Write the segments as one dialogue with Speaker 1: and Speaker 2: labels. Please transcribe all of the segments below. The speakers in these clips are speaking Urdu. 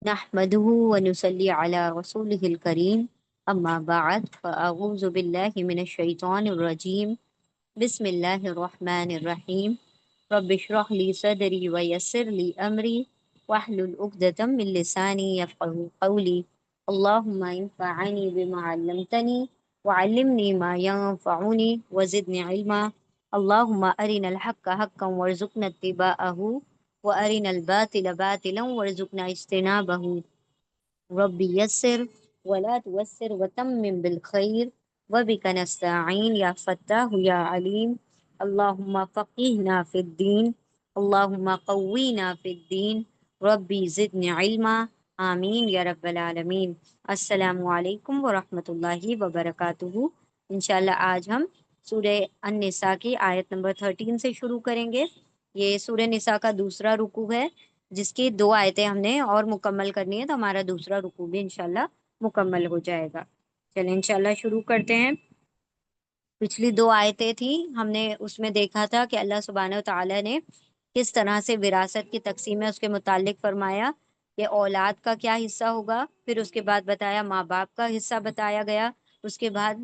Speaker 1: نحمده ونصلي على رسوله الكريم أما بعد فأعوذ بالله من الشيطان الرجيم بسم الله الرحمن الرحيم رب اشرح لي صدري ويسر لي أمري واحلل عقدة من لساني يفقهوا قولي اللهم انفعني بما علمتني وعلمني ما ينفعني وزدني علما اللهم أرنا الحق حقا وارزقنا اتباعه وأرنا الباطل باطلا وارزقنا اجتنابه ربي يسر ولا توسر وتمم بالخير وبك نستعين يا فتاه يا عليم اللهم فقهنا في الدين اللهم قوينا في الدين ربی زدنی علما آمین یا رب العالمین۔ السلام علیکم ورحمۃ اللہ وبرکاتہ۔ انشاءاللہ آج ہم سورہ النساء کی آیت نمبر 13 سے شروع کریں گے۔ یہ سورہ نساء کا دوسرا رکوع ہے، جس کی 2 آیتیں ہم نے اور مکمل کرنی ہے، تو ہمارا دوسرا رکوع بھی انشاءاللہ مکمل ہو جائے گا۔ چلیں انشاءاللہ شروع کرتے ہیں۔ پچھلی 2 آیتیں تھیں، ہم نے اس میں دیکھا تھا کہ اللہ سبحانہ و تعالیٰ نے کس طرح سے وراثت کی تقسیم ہے اس کے متعلق فرمایا کہ اولاد کا کیا حصہ ہوگا، پھر اس کے بعد بتایا ماں باپ کا حصہ بتایا گیا، اس کے بعد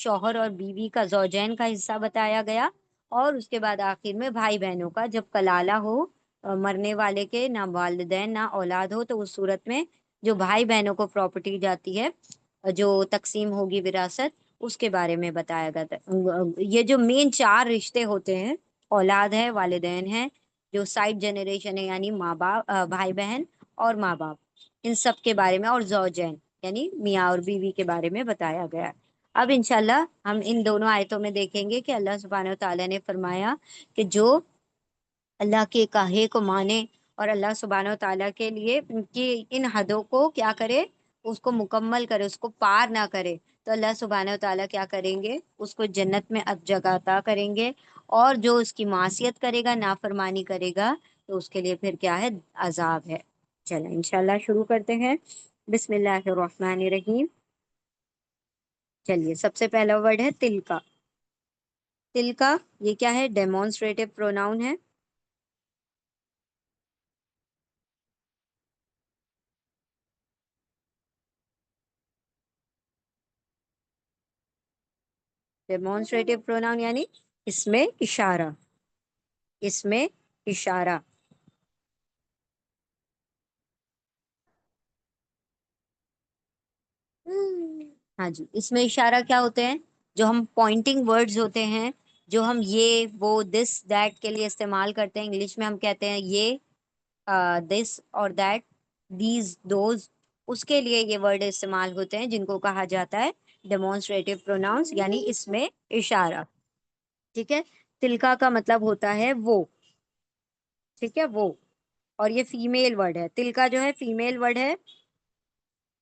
Speaker 1: شوہر اور بیوی کا زوجین کا حصہ بتایا گیا، اور اس کے بعد آخر میں بھائی بہنوں کا، جب کلالہ ہو مرنے والے کے نہ والدین نہ اولاد ہو، تو اس صورت میں جو بھائی بہنوں کو پراپرٹی جاتی ہے، جو تقسیم ہوگی وراثت، اس کے بارے میں بتایا گیا تھا۔ یہ جو مین 4 رشتے ہوتے ہیں، اولاد ہے، والدین ہیں، جو سائڈ جنریشن ہے یعنی ماں باپ، بھائی بہن اور ماں باپ، ان سب کے بارے میں، اور زوجین یعنی میاں اور بیوی کے بارے میں بتایا گیا۔ اب انشاءاللہ ہم ان دونوں آیتوں میں دیکھیں گے کہ اللہ سبحانہ و تعالیٰ نے فرمایا کہ جو اللہ کے کہے کو مانے اور اللہ سبحانہ و تعالیٰ کے لیے کی ان حدوں کو کیا کرے، اس کو مکمل کرے، اس کو پار نہ کرے، تو اللہ سبحانہ و تعالیٰ کیا کریں گے، اس کو جنت میں اب جگہ عطا کریں گے، اور جو اس کی معصیت کرے گا، نافرمانی کرے گا، تو اس کے لیے پھر کیا ہے، عذاب ہے۔ چلیں انشاءاللہ شروع کرتے ہیں۔ بسم اللہ الرحمن الرحیم۔ چلیے سب سے پہلا ورڈ ہے تل کا۔ تل کا یہ کیا ہے، ڈیمونسٹریٹو پروناؤن ہے۔ ڈیمونسٹریٹو پروناؤن یعنی اس میں اشارہ، اس میں اشارہ۔ ہاں جی، اس میں اشارہ کیا ہوتے ہیں، جو ہم پوائنٹنگ ورڈز ہوتے ہیں، جو ہم یہ وہ دس دیٹ کے لیے استعمال کرتے ہیں، انگلش میں ہم کہتے ہیں یہ دس اور دیٹ، دیز دوز، اس کے لیے یہ ورڈ استعمال ہوتے ہیں جن کو کہا جاتا ہے ڈیمونسٹریٹو پروناؤنس، یعنی اس میں اشارہ۔ ٹھیک ہے، تلکا کا مطلب ہوتا ہے وہ، ٹھیک ہے، وہ، اور یہ فیمیل ورڈ ہے، تلکا جو ہے فیمیل ورڈ ہے،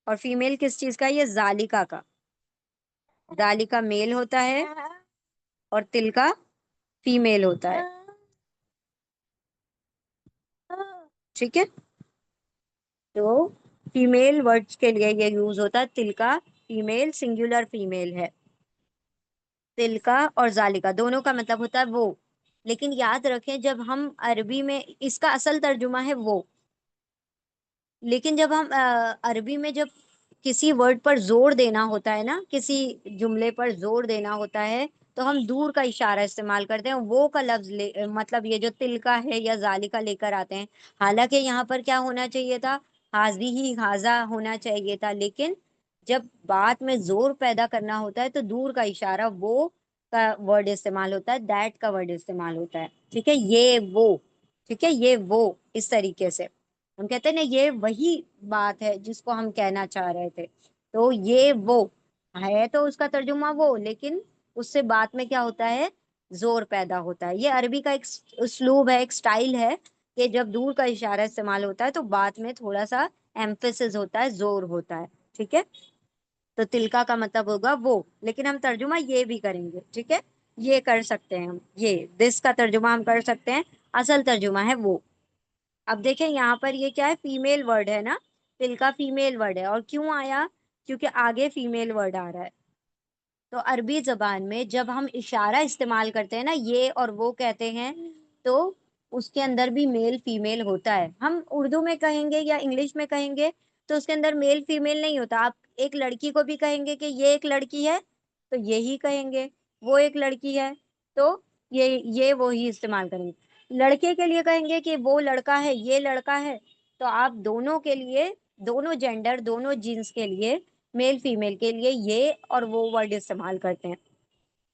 Speaker 1: اور فیمیل کس چیز کا، یہ ذالکا کا، ذالکا میل ہوتا ہے اور تلکا فیمیل ہوتا ہے۔ ٹھیک ہے، تو فیمیل ورڈز کے لیے یہ یوز ہوتا ہے، تلکا فیمیل، سنگولر فیمیل ہے، تلکا اور ذالکا دونوں کا مطلب ہوتا ہے وہ۔ لیکن یاد رکھیں جب ہم عربی میں، اس کا اصل ترجمہ ہے وہ، لیکن جب ہم عربی میں جب کسی ورڈ پر زور دینا ہوتا ہے نا، کسی جملے پر زور دینا ہوتا ہے، تو ہم دور کا اشارہ استعمال کرتے ہیں، وہ کا لفظ مطلب یہ جو تلکا ہے یا ذالکا لے کر آتے ہیں، حالانکہ یہاں پر کیا ہونا چاہیے تھا، حاضی ہی حاضہ ہونا چاہیے تھا، لیکن جب بات میں زور پیدا کرنا ہوتا ہے تو دور کا اشارہ وہ کا ورڈ استعمال ہوتا ہے، دیٹ کا ورڈ استعمال ہوتا ہے۔ ٹھیک ہے، یہ وہ، ٹھیک ہے، یہ وہ، اس طریقے سے ہم کہتے ہیں نا یہ وہی بات ہے جس کو ہم کہنا چاہ رہے تھے، تو یہ وہ ہے، تو اس کا ترجمہ وہ، لیکن اس سے بات میں کیا ہوتا ہے، زور پیدا ہوتا ہے۔ یہ عربی کا ایک اسلوب ہے، ایک سٹائل ہے کہ جب دور کا اشارہ استعمال ہوتا ہے تو بات میں تھوڑا سا ایمفیسس ہوتا ہے، زور ہوتا ہے۔ ٹھیک ہے، تو تلکا کا مطلب ہوگا وہ، لیکن ہم ترجمہ یہ بھی کریں گے، ٹھیک ہے، یہ کر سکتے ہیں ہم، یہ دس کا ترجمہ ہم کر سکتے ہیں، اصل ترجمہ ہے وہ۔ اب دیکھیں یہاں پر یہ کیا ہے، فیمیل ورڈ ہے نا، تلکا فیمیل ورڈ ہے، اور کیوں آیا، کیونکہ آگے فیمیل ورڈ آ رہا ہے۔ تو عربی زبان میں جب ہم اشارہ استعمال کرتے ہیں نا، یہ اور وہ کہتے ہیں، تو اس کے اندر بھی میل فیمیل ہوتا ہے. ہم اردو میں کہیں گے یا انگلش میں کہیں گے تو اس کے اندر میل فیمیل نہیں ہوتا. آپ ایک لڑکی کو بھی کہیں گے کہ یہ ایک لڑکی ہے تو یہی کہیں گے. وہ ایک لڑکی ہے تو یہ وہی استعمال کریں گے. لڑکے کے لیے کہیں گے کہ وہ لڑکا ہے یہ لڑکا ہے تو آپ دونوں کے لیے, دونوں جینڈر, دونوں جنس کے لیے, میل فیمیل کے لیے یہ اور وہ ورڈ استعمال کرتے ہیں.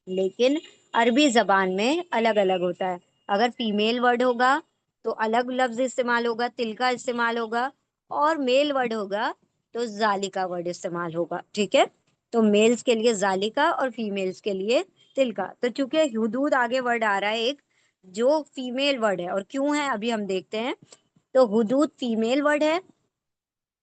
Speaker 1: لیکن عربی زبان میں الگ الگ ہوتا ہے. اگر فیمیل ورڈ ہوگا تو الگ لفظ استعمال ہوگا, تل کا استعمال ہوگا, اور میل ورڈ ہوگا تو ذالکا ورڈ استعمال ہوگا. ٹھیک ہے, تو میلز کے لیے ذالکا اور فیمیلز کے لیے تل کا. تو چونکہ حدود آگے ورڈ آ رہا ہے ایک جو فیمیل ورڈ ہے, اور کیوں ہے ابھی ہم دیکھتے ہیں. تو حدود فیمیل ورڈ ہے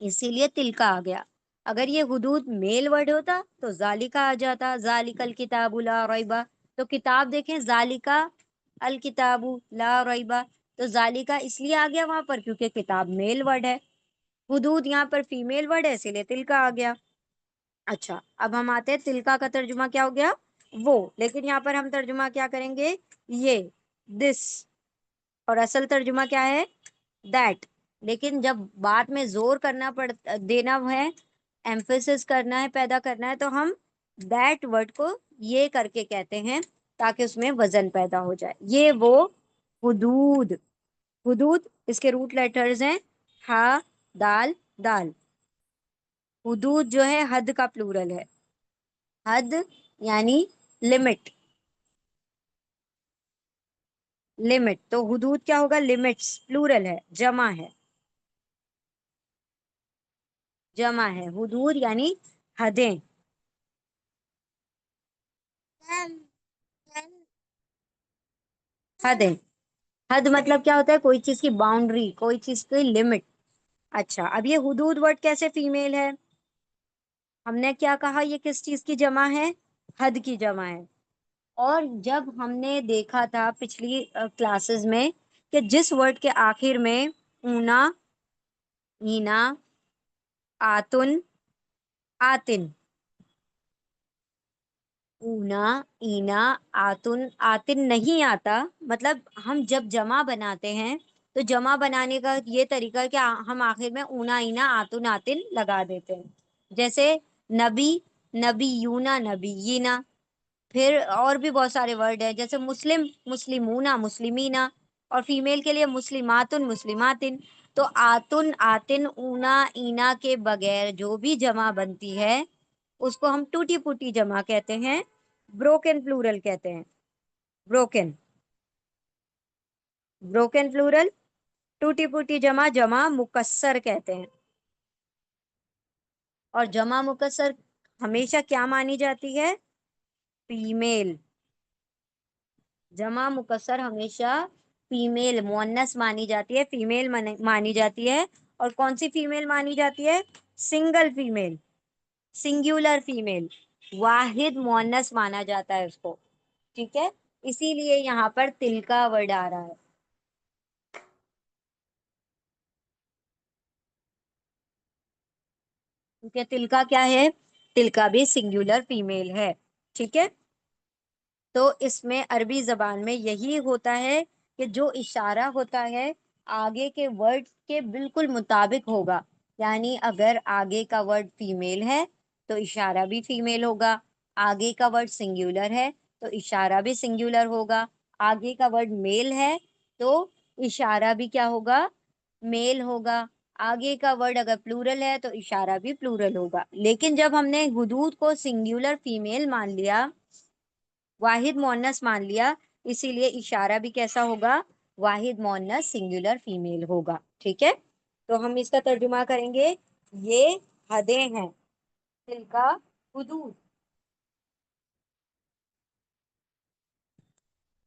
Speaker 1: اسی لیے تل کا آ گیا. اگر یہ حدود میل ورڈ ہوتا تو ذالکا آ جاتا, ذالک الکتاب لا ریبہ. تو کتاب دیکھیں, ذالکا الکتاب لا ریبہ, تو ذالکا اس لیے آ گیا وہاں پر کیونکہ کتاب میل ورڈ ہے. حدود یہاں پر فیمیل ورڈ ہے اسی لیے تل کا آ گیا. اچھا, اب ہم آتے ہیں تلکا کا ترجمہ کیا ہو گیا وہ, لیکن یہاں پر ہم ترجمہ کیا کریں گے یہ دس, اور اصل ترجمہ کیا ہے دیٹ. لیکن جب بات میں زور کرنا دینا ہے, ایمفیسس کرنا ہے, پیدا کرنا ہے, تو ہم دیٹ ورڈ کو یہ کر کے کہتے ہیں تاکہ اس میں وزن پیدا ہو جائے. یہ وہ حدود, حدود اس کے روٹ لیٹرز ہیں ہا دال دال. حدود جو ہے حد کا پلورل ہے. حد یعنی لمٹ, لمٹ. تو حدود کیا ہوگا, لمٹس پلورل ہے, جمع ہے, جمع ہے. حدود یعنی حدیں. حدیں, حد مطلب کیا ہوتا ہے کوئی چیز کی باؤنڈری, کوئی چیز کی لمٹ. اچھا, اب یہ حدود ورڈ کیسے فیمیل ہے, ہم نے کیا کہا یہ کس چیز کی جمع ہے, حد کی جمع ہے. اور جب ہم نے دیکھا تھا پچھلی کلاسز میں کہ جس ورڈ کے آخر میں اونا, اینا, آتن, آتن, اونا, اینا, آتن, آتن نہیں آتا, مطلب ہم جب جمع بناتے ہیں تو جمع بنانے کا یہ طریقہ کہ ہم آخر میں اونا, اینا, آتن, آتن لگا دیتے ہیں. جیسے نبی, نبی یونا, نبی یینا. پھر اور بھی بہت سارے ورڈ ہیں جیسے مسلم, مسلمونا, مسلمینا, اور فیمیل کے لیے مسلماتن, مسلماتن. تو آتن, آتن, اونا, اینا کے بغیر جو بھی جمع بنتی ہے اس کو ہم ٹوٹی پوٹی جمع کہتے ہیں, بروکن پلورل کہتے ہیں. بروکن, بروکن پلورل, ٹوٹی پوٹی جمع, جمع مکسر کہتے ہیں. اور جمع مکسر ہمیشہ کیا مانی جاتی ہے, فیمیل. جمع مکسر ہمیشہ فیمیل, مؤنث مانی جاتی ہے, فیمیل مانی جاتی ہے. اور کون سی فیمیل مانی جاتی ہے, سنگل فیمیل, سنگولر فیمیل, واحد مؤنث مانا جاتا ہے اس کو. ٹھیک ہے, اسی لیے یہاں پر تل کا ورڈ آ رہا ہے. کیونکہ تل کا کیا ہے, تل کا بھی سنگولر فیمیل ہے. ٹھیک ہے, تو اس میں عربی زبان میں یہی ہوتا ہے کہ جو اشارہ ہوتا ہے آگے کے ورڈ کے بالکل مطابق ہوگا. یعنی اگر آگے کا ورڈ فیمیل ہے تو اشارہ بھی فیمیل ہوگا, آگے کا ورڈ سنگولر ہے تو اشارہ بھی سنگولر ہوگا, آگے کا ورڈ میل ہے تو اشارہ بھی کیا ہوگا, میل ہوگا. آگے کا ورڈ اگر پلورل ہے تو اشارہ بھی پلورل ہوگا. لیکن جب ہم نے حدود کو سنگولر فیمیل مان لیا, واحد مؤنث مان لیا, اسی لیے اشارہ بھی کیسا ہوگا, واحد مؤنث سنگولر فیمیل ہوگا. ٹھیک ہے, تو ہم اس کا ترجمہ کریں گے, یہ حدیں ہیں, تل کا حدود.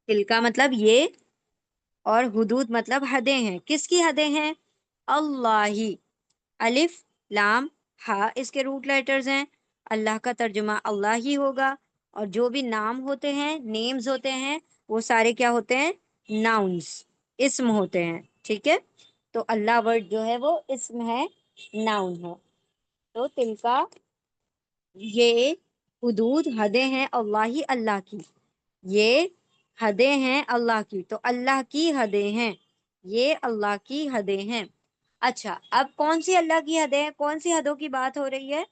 Speaker 1: تل کا مطلب یہ, اور حدود مطلب حدیں ہیں. کس کی حدیں ہیں, اللہ, الف لام ہا اس کے روٹ لیٹرز ہیں. اللہ کا ترجمہ اللہ ہی ہوگا, اور جو بھی نام ہوتے ہیں, نیمز ہوتے ہیں, وہ سارے کیا ہوتے ہیں, ناؤنس, اسم ہوتے ہیں. ٹھیک ہے, تو اللہ ورڈ جو ہے وہ اسم ہے, ناؤن ہے. تو تل کا, یہ حدود حدیں ہیں اللہ ہی, اللہ کی, یہ حدیں ہیں اللہ کی, تو اللہ کی حدیں ہیں. یہ اللہ کی حدیں ہیں۔ اچھا، اب کون سی اللہ کی حدیں ہیں، کون سی حدوں کی بات ہو رہی ہے؟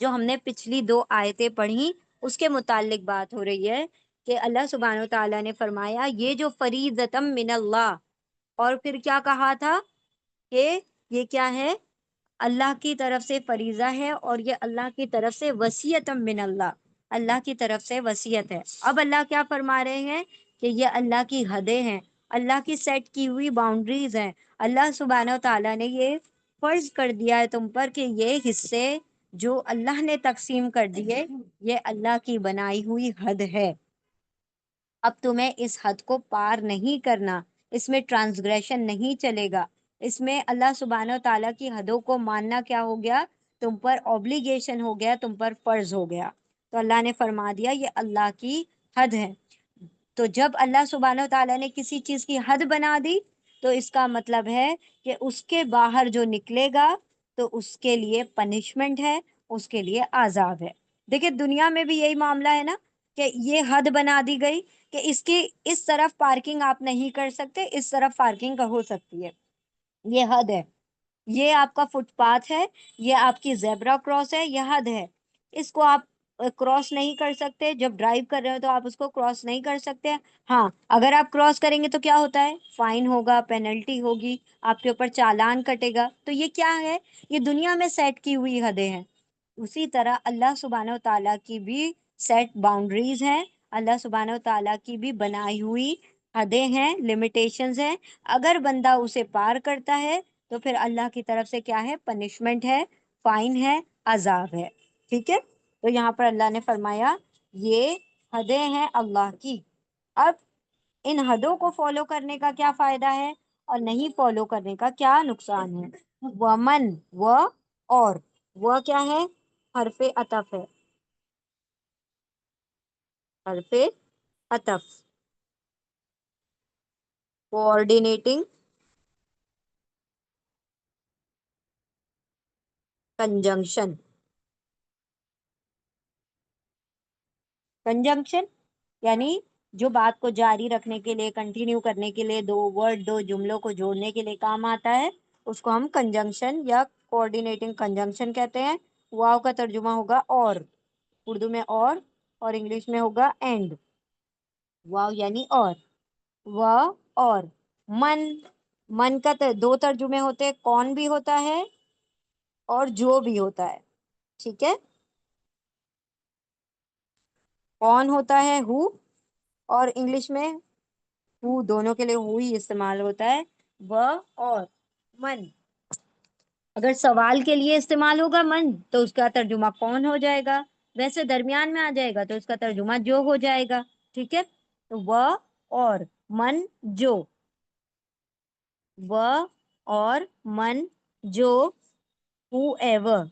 Speaker 1: جو ہم نے پچھلی 2 آیتیں پڑھی اس کے متعلق بات ہو رہی ہے کہ اللہ سبحانہ و تعالیٰ نے فرمایا یہ جو فریضۃ من اللہ، اور پھر کیا کہا تھا کہ یہ کیا ہے؟ اللہ کی طرف سے فریضہ ہے، اور یہ اللہ کی طرف سے وصیت من اللہ، اللہ کی طرف سے وصیت ہے۔ اب اللہ کیا فرما رہے ہیں کہ یہ اللہ کی حدیں ہیں، اللہ کی سیٹ کی ہوئی باؤنڈریز ہیں۔ اللہ سبحانہ و تعالیٰ نے یہ فرض کر دیا ہے تم پر کہ یہ حصے جو اللہ نے تقسیم کر دیے یہ اللہ کی بنائی ہوئی حد ہے۔ اب تمہیں اس حد کو پار نہیں کرنا، اس میں ٹرانسگریشن نہیں چلے گا، اس میں اللہ سبحانہ و تعالیٰ کی حدوں کو ماننا کیا ہو گیا؟ تم پر اوبلیگیشن ہو گیا، تم پر فرض ہو گیا۔ تو اللہ نے فرما دیا یہ اللہ کی حد ہے۔ تو جب اللہ سبحانہ و تعالیٰ نے کسی چیز کی حد بنا دی تو اس کا مطلب ہے کہ اس کے باہر جو نکلے گا تو اس کے لیے پنشمنٹ ہے، اس کے لیے عذاب ہے۔ دیکھیں دنیا میں بھی یہی معاملہ ہے نا کہ یہ حد بنا دی گئی کہ اس کی اس طرف پارکنگ آپ نہیں کر سکتے، اس طرف پارکنگ ہو سکتی ہے، یہ حد ہے۔ یہ آپ کا فٹ پاتھ ہے، یہ آپ کی زیبرا کراس ہے، یہ حد ہے، اس کو آپ کراس نہیں کر سکتے۔ جب ڈرائیو کر رہے ہو تو آپ اس کو کراس نہیں کر سکتے۔ ہاں اگر آپ کراس کریں گے تو کیا ہوتا ہے؟ فائن ہوگا، پینلٹی ہوگی، آپ کے اوپر چالان کٹے گا۔ تو یہ کیا ہے؟ یہ دنیا میں سیٹ کی ہوئی حدیں ہیں۔ اسی طرح اللہ سبحانہ و تعالیٰ کی بھی سیٹ باؤنڈریز ہیں، اللہ سبحانہ و تعالیٰ کی بھی بنائی ہوئی حدیں ہیں، لمیٹیشنز ہیں۔ اگر بندہ اسے پار کرتا ہے تو پھر اللہ کی طرف سے کیا ہے؟ پنشمنٹ ہے، فائن ہے، عذاب ہے۔ ٹھیک ہے؟ تو یہاں پر اللہ نے فرمایا یہ حدیں ہیں اللہ کی۔ اب ان حدوں کو فالو کرنے کا کیا فائدہ ہے اور نہیں فالو کرنے کا کیا نقصان ہے؟ ومن، اور وہ کیا ہے؟ حرف عطف ہے، حرف عطف، کوآرڈینیٹنگ کنجنکشن۔ کنجنکشن یعنی جو بات کو جاری رکھنے کے لیے، کنٹینیو کرنے کے لیے، دو ورڈ، دو جملوں کو جوڑنے کے لیے کام آتا ہے، اس کو ہم کنجنکشن یا کوآرڈینیٹنگ کنجنکشن کہتے ہیں۔ واو کا ترجمہ ہوگا اور، اردو میں اور انگلش میں ہوگا اینڈ۔ واو یعنی اور من، من کا دو ترجمے ہوتے ہیں، کون بھی ہوتا ہے اور جو بھی ہوتا ہے۔ ٹھیک ہے؟ کون ہوتا ہے ہو، اور انگلش میں ہو، دونوں کے لیے ہو ہی استعمال ہوتا ہے۔ وہ اور من اگر سوال کے لیے استعمال ہوگا من تو اس کا ترجمہ کون ہو جائے گا، ویسے درمیان میں آ جائے گا تو اس کا ترجمہ جو ہو جائے گا۔ ٹھیک ہے؟ تو وہ اور من جو، وہ اور من جو، ہو ایور،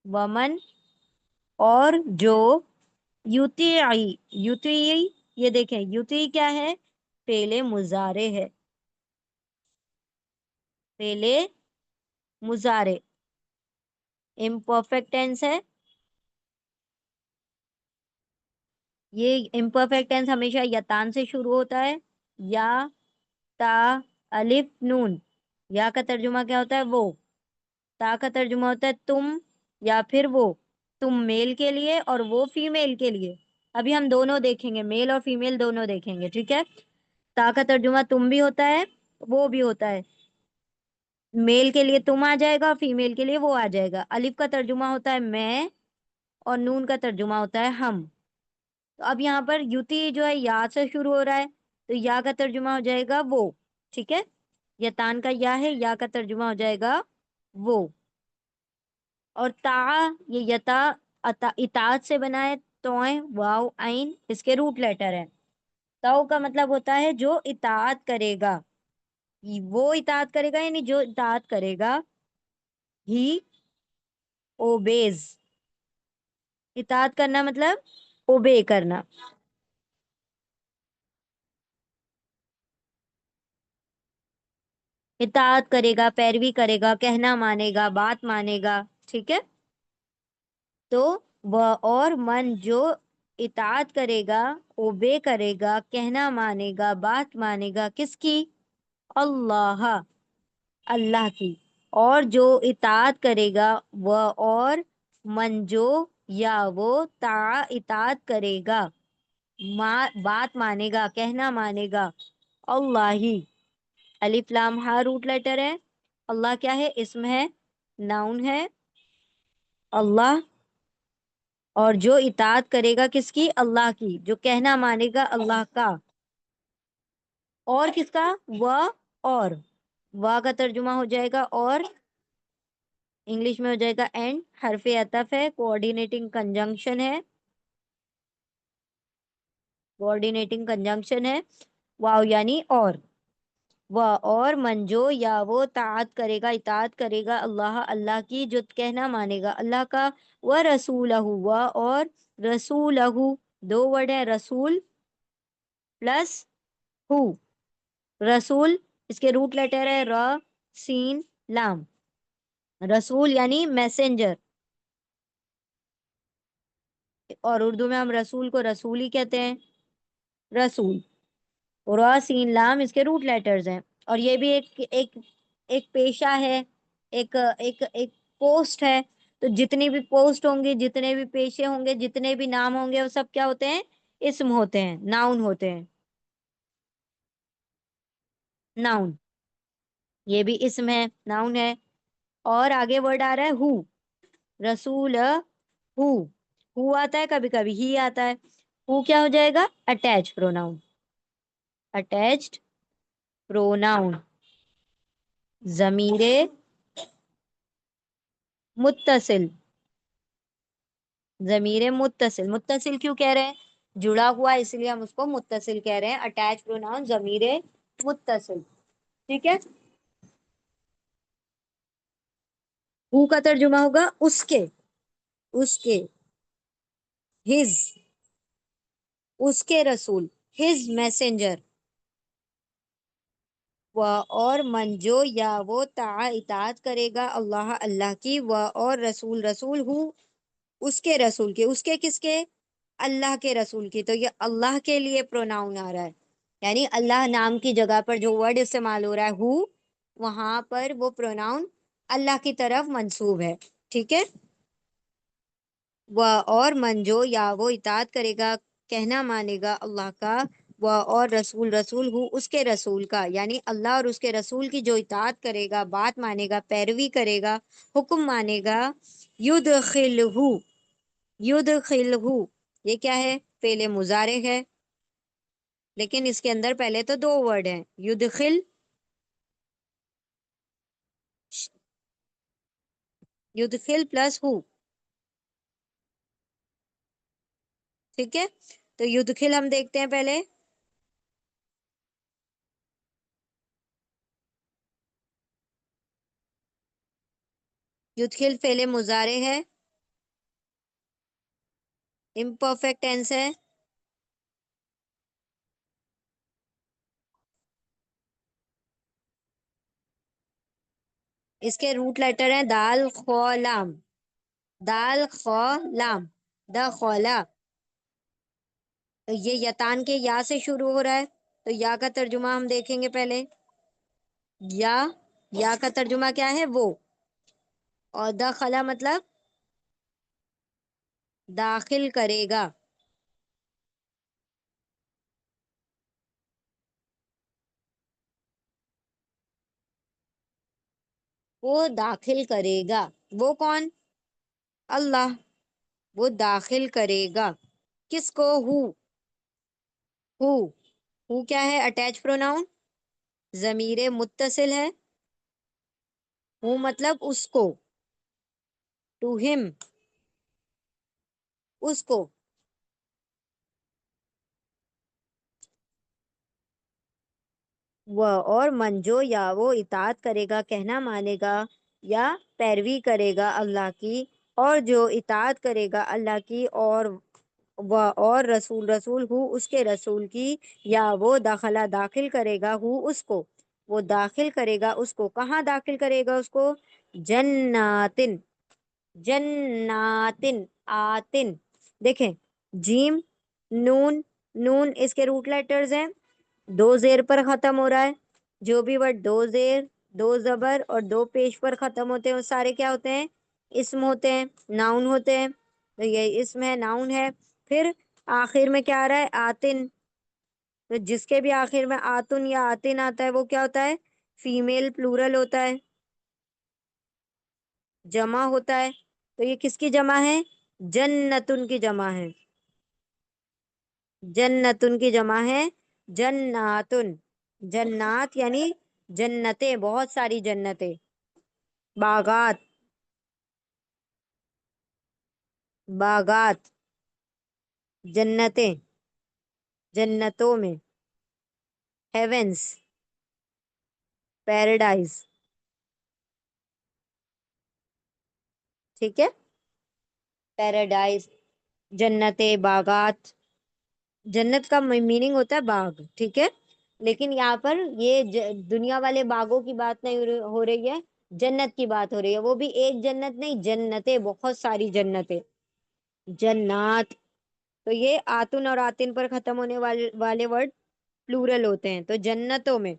Speaker 1: ومن اور جو، یوتی، یوتی، یہ دیکھیں یوتی کیا ہے؟ فعل مضارع ہے، فعل مضارع، امپرفیکٹ ٹینس ہے۔ یہ امپرفیکٹ ٹینس ہمیشہ یتان سے شروع ہوتا ہے، یا، تا، الف، نون۔ یا کا ترجمہ کیا ہوتا ہے؟ وہ۔ تا کا ترجمہ ہوتا ہے تم یا پھر وہ، تم میل کے لیے اور وہ فیمیل کے لیے۔ ابھی ہم دونوں دیکھیں گے، میل اور فیمیل دونوں دیکھیں گے۔ ٹھیک ہے؟ تا کا ترجمہ تم بھی ہوتا ہے، وہ بھی ہوتا ہے۔ میل کے لیے تم آ جائے گا، فیمیل کے لیے وہ آ جائے گا۔ الف کا ترجمہ ہوتا ہے میں، اور نون کا ترجمہ ہوتا ہے ہم۔ تو اب یہاں پر یوتی جو ہے یا سے شروع ہو رہا ہے تو یا کا ترجمہ ہو جائے گا وہ۔ ٹھیک ہے؟ یتان کا یا ہے، یا کا ترجمہ ہو جائے گا وہ۔ اور تا، یہ یتا اطاعت سے بنا ہے، توئیں، واو، عین اس کے روٹ لیٹر ہے۔ تو کا مطلب ہوتا ہے جو اطاعت کرے گا، وہ اطاعت کرے گا یعنی جو اطاعت کرے گا، ہی اوبیز، اطاعت کرنا مطلب اوبے کرنا۔ اطاعت کرے گا، پیروی کرے گا، کہنا مانے گا، بات مانے گا۔ ٹھیک ہے؟ تو وہ اور من جو اطاعت کرے گا، اوبے کرے گا، کہنا مانے گا، بات مانے گا، کس کی؟ اللہ، اللہ کی۔ اور جو اطاعت کرے گا وہ، اور من جو یا وہ اطاعت کرے گا، بات مانے گا، کہنا مانے گا، اللہ ہی۔ الف لام ہا روٹ لیٹر ہے، اللہ کیا ہے؟ اسم ہے، ناؤن ہے اللہ، اور جو اطاعت کرے گا کس کی؟ اللہ کی، جو کہنا مانے گا اللہ کا، اور کس کا؟ وہ، اور وا کا ترجمہ ہو جائے گا اور، انگلش میں ہو جائے گا اینڈ، حرف عطف ہے، کوآرڈینیٹنگ کنجنکشن ہے، کوآرڈینیٹنگ کنجنکشن ہے، واو یعنی اور، وہ اور منجو یا وہ طاعت کرے گا، اطاعت کرے گا اللہ، اللہ کی، جو کہنا مانے گا اللہ کا، وہ رسولہ، وہ اور رسولہ، دو ورڈ ہے، رسول پلس ہو، رسول اس کے روٹ لیٹر ہے را سین لام، رسول یعنی میسنجر، اور اردو میں ہم رسول کو رسول ہی کہتے ہیں، رسول، را سین لام اس کے روٹ لیٹرز ہیں، اور یہ بھی ایک پیشہ ہے، ایک ایک ایک پوسٹ ہے، تو جتنی بھی پوسٹ ہوں گے، جتنے بھی پیشے ہوں گے، جتنے بھی نام ہوں گے، وہ سب کیا ہوتے ہیں؟ اسم ہوتے ہیں، ناؤن ہوتے ہیں، ناؤن، یہ بھی اسم ہے، ناؤن ہے، اور آگے ورڈ آ رہا ہے ہو، رسول ہو آتا ہے، کبھی کبھی ہی آتا ہے، ہو کیا ہو جائے گا؟ اٹیچ پروناؤن، اٹیچڈ پروناؤن، ضمیر متصل، ضمیر متصل، متصل کیوں کہہ رہے ہیں؟ جڑا ہوا، اس لیے ہم اس کو متصل کہہ رہے ہیں، اٹیچ پروناؤن ضمیر متصل، ٹھیک ہے۔ ہو کا ترجمہ ہوگا اس کے، اس کے، ہز، اس کے رسول، ہز میسنجر، وہ اور من جو یا وہ اطاعت کرے گا اللہ، اللہ کی، وہ اور رسول، رسول ہوں اس کے رسول کے، اس کے کس کے؟ اللہ کے رسول کی، تو یہ اللہ کے لیے پروناؤن آ رہا ہے، یعنی اللہ نام کی جگہ پر جو ورڈ استعمال ہو رہا ہے ہو، وہاں پر وہ پروناؤن اللہ کی طرف منسوب ہے، ٹھیک ہے۔ وہ اور من جو یا وہ اطاعت کرے گا، کہنا مانے گا اللہ کا، وہ اور رسول، رسول ہو اس کے رسول کا، یعنی اللہ اور اس کے رسول کی جو اطاعت کرے گا، بات مانے گا، پیروی کرے گا، حکم مانے گا، یدخلہ، یدخلہ، یہ کیا ہے؟ فعل مضارع ہے، لیکن اس کے اندر پہلے تو دو ورڈ ہیں، یدخل، یدخل پلس ہو، ٹھیک ہے۔ تو یدخل ہم دیکھتے ہیں پہلے، یدخل فعل مضارع ہے، امپرفیکٹ ٹینس ہے، اس کے روٹ لیٹر ہیں دال خو لام، دال خو لام، دخلا، تو یہ یتان کے یا سے شروع ہو رہا ہے، تو یا کا ترجمہ ہم دیکھیں گے پہلے، یا کا ترجمہ کیا ہے؟ وہ، اور دخلا مطلب داخل کرے گا، وہ داخل کرے گا، وہ کون؟ اللہ، وہ داخل کرے گا، کس کو؟ ہو کیا ہے؟ اٹیچ پروناؤن، ضمیر متصل ہے، ہو مطلب اس کو، ٹو ہم، اس کو، وہ اور من جو یا وہ اطاعت کرے گا، کہنا مانے گا یا پیروی کرے گا اللہ کی، اور جو اطاعت کرے گا اللہ کی، اور وہ اور رسول، رسول ہو اس کے رسول کی، یا وہ داخلہ داخل کرے گا ہو اس کو، وہ داخل کرے گا اس کو، کہاں داخل کرے گا اس کو؟ جناتن، جناتن، آتن، دیکھیں جیم، نون، نون اس کے روٹ لیٹرز ہیں، دو زیر پر ختم ہو رہا ہے، جو بھی ورڈ دو زیر، دو زبر اور دو پیش پر ختم ہوتے ہیں وہ سارے کیا ہوتے ہیں؟ اسم ہوتے ہیں، ناؤن ہوتے ہیں. تو یہ اسم ہے، ناؤن ہے. پھر آخر میں کیا آ رہا ہے؟ آتن. تو جس کے بھی آخر میں آتن یا آتن آتا ہے وہ کیا ہوتا ہے؟ فیمیل پلورل ہوتا ہے، جمع ہوتا ہے. تو یہ کس کی جمع ہے؟ جنتن کی جمع ہے. جنتن کی جمع ہے جناتن. جنات یعنی جنتیں، بہت ساری جنتیں. باغات، باغات، جنتیں، جنتوں میں. Havens, paradise. ٹھیک ہے، پیراڈائز، جنتیں، باغات. جنت کا میننگ ہوتا ہے باغ، ٹھیک ہے. لیکن یہاں پر یہ دنیا والے باغوں کی بات نہیں ہو رہی ہے، جنت کی بات ہو رہی ہے. وہ بھی ایک جنت نہیں، جنتیں، بہت ساری جنتیں. جنات. تو یہ آتن اور آتن پر ختم ہونے والے ورڈ پلورل ہوتے ہیں. تو جنتوں میں.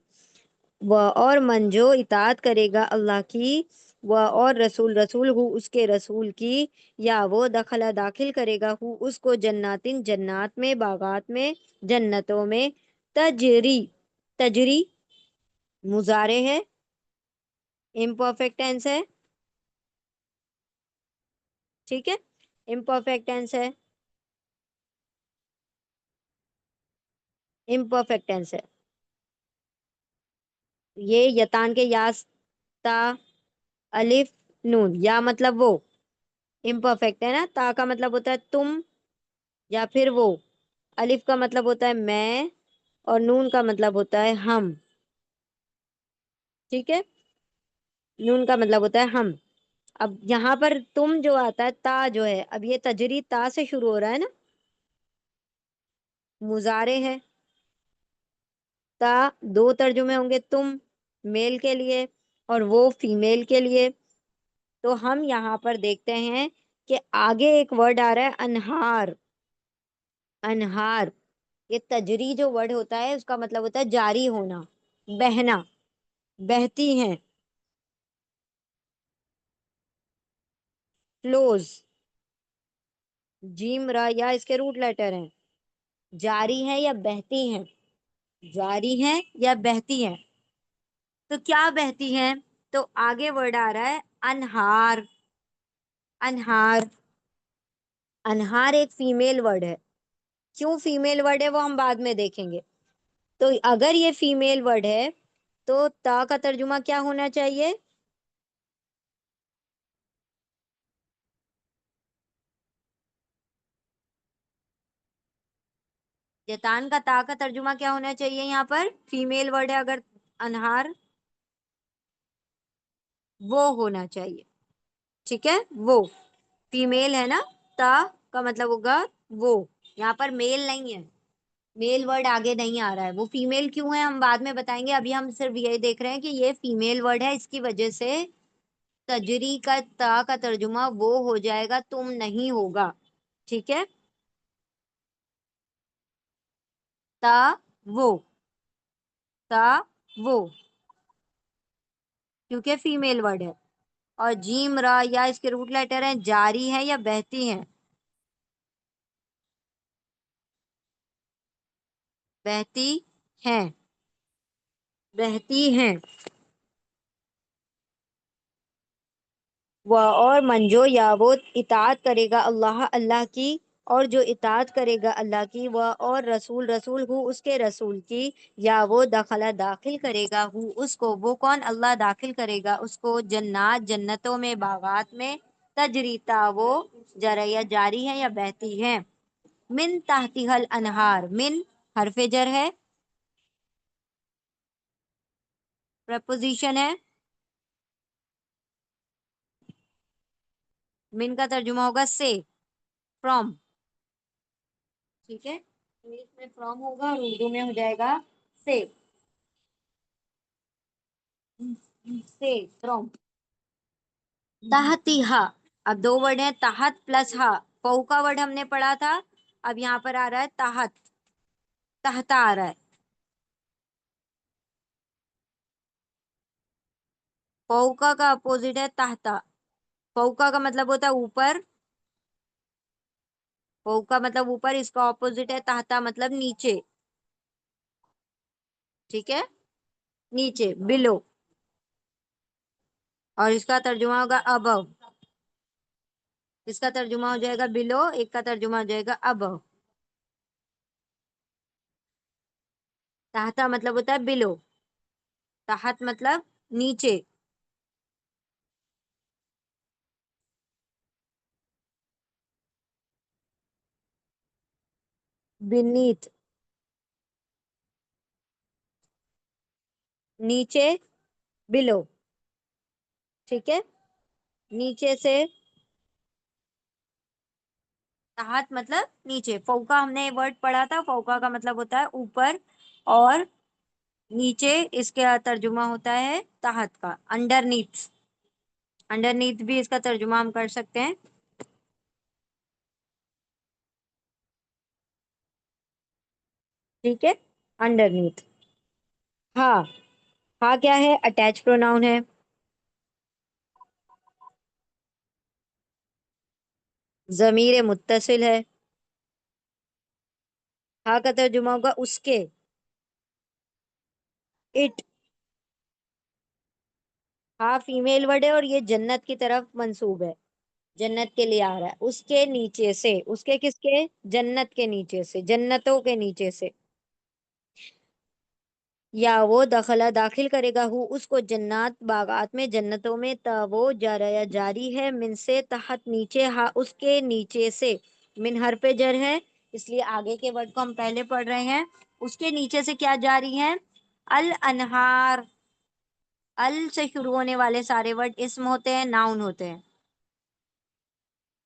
Speaker 1: وہ اور من جو اطاعت کرے گا اللہ کی، وہ اور رسول، رسول ہو اس کے رسول کی، یا وہ دخلا داخل کرے گا ہو اس کو جناتن جنات میں، باغات میں، جنتوں میں. تجری، تجری مضارع ہے، امپرفیکٹ ٹینس ہے. ٹھیک ہے، امپرفیکٹ ٹینس ہے، امپرفیکٹ ٹینس ہے. یہ یتان کے یاس، تا، الف، نون. یا مطلب وہ امپرفیکٹ ہے نا. تا کا مطلب ہوتا ہے تم یا پھر وہ. الف کا مطلب ہوتا ہے میں، اور نون کا مطلب ہوتا ہے ہم. ٹھیک ہے، نون کا مطلب ہوتا ہے ہم. اب یہاں پر تم جو آتا ہے، تا جو ہے، اب یہ تجری تا سے شروع ہو رہا ہے نا، مضارع ہے. تا دو ترجمے ہوں گے، تم میل کے لیے اور وہ فیمیل کے لیے. تو ہم یہاں پر دیکھتے ہیں کہ آگے ایک ورڈ آ رہا ہے انہار. انہار، یہ تجری جو ورڈ ہوتا ہے اس کا مطلب ہوتا ہے جاری ہونا، بہنا، بہتی ہیں. فلوز، جیم را یا اس کے روٹ لیٹر ہیں. جاری ہیں یا بہتی ہیں؟ جاری ہیں یا بہتی ہیں. تو کیا بہتی ہیں؟ تو آگے ورڈ آ رہا ہے انہار. انہار. انہار ایک فیمیل ورڈ ہے. کیوں فیمیل ورڈ ہے وہ ہم بعد میں دیکھیں گے. تو اگر یہ فیمیل ورڈ ہے تو تا کا ترجمہ کیا ہونا چاہیے؟ جتان کا تا کا ترجمہ کیا ہونا چاہیے؟ یہاں پر فیمیل ورڈ ہے اگر انہار، وہ ہونا چاہیے. ٹھیک ہے، وہ فیمیل ہے نا. تا کا مطلب ہوگا وہ. یہاں پر میل نہیں ہے، میل ورڈ آگے نہیں آ رہا ہے. وہ فیمیل کیوں ہے ہم بعد میں بتائیں گے. ابھی ہم صرف یہ دیکھ رہے ہیں کہ یہ فیمیل ورڈ ہے، اس کی وجہ سے تجری کا تا کا ترجمہ وہ ہو جائے گا، تم نہیں ہوگا. ٹھیک ہے، تا وہ، تا وہ، کیونکہ فیمیل ورڈ ہے. اور جیم را یا اس کے روٹ لیٹر ہیں، جاری ہیں یا بہتی ہیں؟ بہتی ہیں، بہتی ہیں. وہ اور منجو یا وہ اطاعت کرے گا اللہ، اللہ کی، اور جو اطاعت کرے گا اللہ کی، وہ اور رسول، رسول ہو اس کے رسول کی، یا وہ دخلا داخل کرے گا ہو اس کو، وہ کون؟ اللہ داخل کرے گا اس کو، جنات جنتوں میں، باغات میں، تجریتا وہ جریا جاری ہے یا بہتی ہے. من تحتها الانہار. من حرف جر ہے، پریپوزیشن ہے. من کا ترجمہ ہوگا سے، فرام. ٹھیک ہے، انگلش میں فرام ہوگا اور اردو میں ہو جائے گا سے. سے، فرام. تحتیہا. اب دو ورڈ ہیں، تحت پلس ہا. فوق کا ورڈ ہم نے پڑھا تھا اب یہاں پر آ رہا ہے تحت، تحتا آ رہا ہے. فوقا کا اپوزٹ ہے تحتا. فوقا کا مطلب ہوتا ہے اوپر، فوقا مطلب اوپر، اس کا اپوزٹ ہے تحتا مطلب نیچے. ٹھیک ہے، نیچے، بلو. اور اس کا ترجمہ ہوگا ابو. اس کا ترجمہ ہو جائے گا بلو، ایک کا ترجمہ ہو جائے گا ابو. تحتا مطلب ہوتا ہے بلو، تحت مطلب نیچے. بنیت نیچے، بلو. ٹھیک ہے، نیچے سے. تحت مطلب نیچے. فوقا ہم نے ورڈ پڑھا تھا، فوقا کا مطلب ہوتا ہے اوپر، اور نیچے اس کا ترجمہ ہوتا ہے تحت کا، انڈر نیتھ. انڈر نیتھ بھی اس کا ترجمہ ہم کر سکتے ہیں. ٹھیک ہے، انڈر نیتھ. ہاں، ہاں کیا ہے؟ اٹیچ پروناؤن ہے. ضمیر متصل ہے. ہاں کا ترجمہ ہوگا اس کے، اٹ. ہاں فیمیل ورڈ ہے، اور یہ جنت کی طرف منسوب ہے، جنت کے لیے آ رہا ہے. اس کے نیچے سے، اس کے کس کے؟ جنت کے نیچے سے، جنتوں کے نیچے سے. یا وہ دخلا داخل کرے گا ہو اس کو جنات باغات میں، جنتوں میں، تا وہ جاریا جاری ہے، من سے تحت نیچے، ہا اس کے نیچے سے. من حرف جر ہے، اس لیے آگے کے ورڈ کو ہم پہلے پڑھ رہے ہیں. اس کے نیچے سے کیا جاری ہے؟ الانہار. ال سے شروع ہونے والے سارے ورڈ اسم ہوتے ہیں، ناؤن ہوتے ہیں.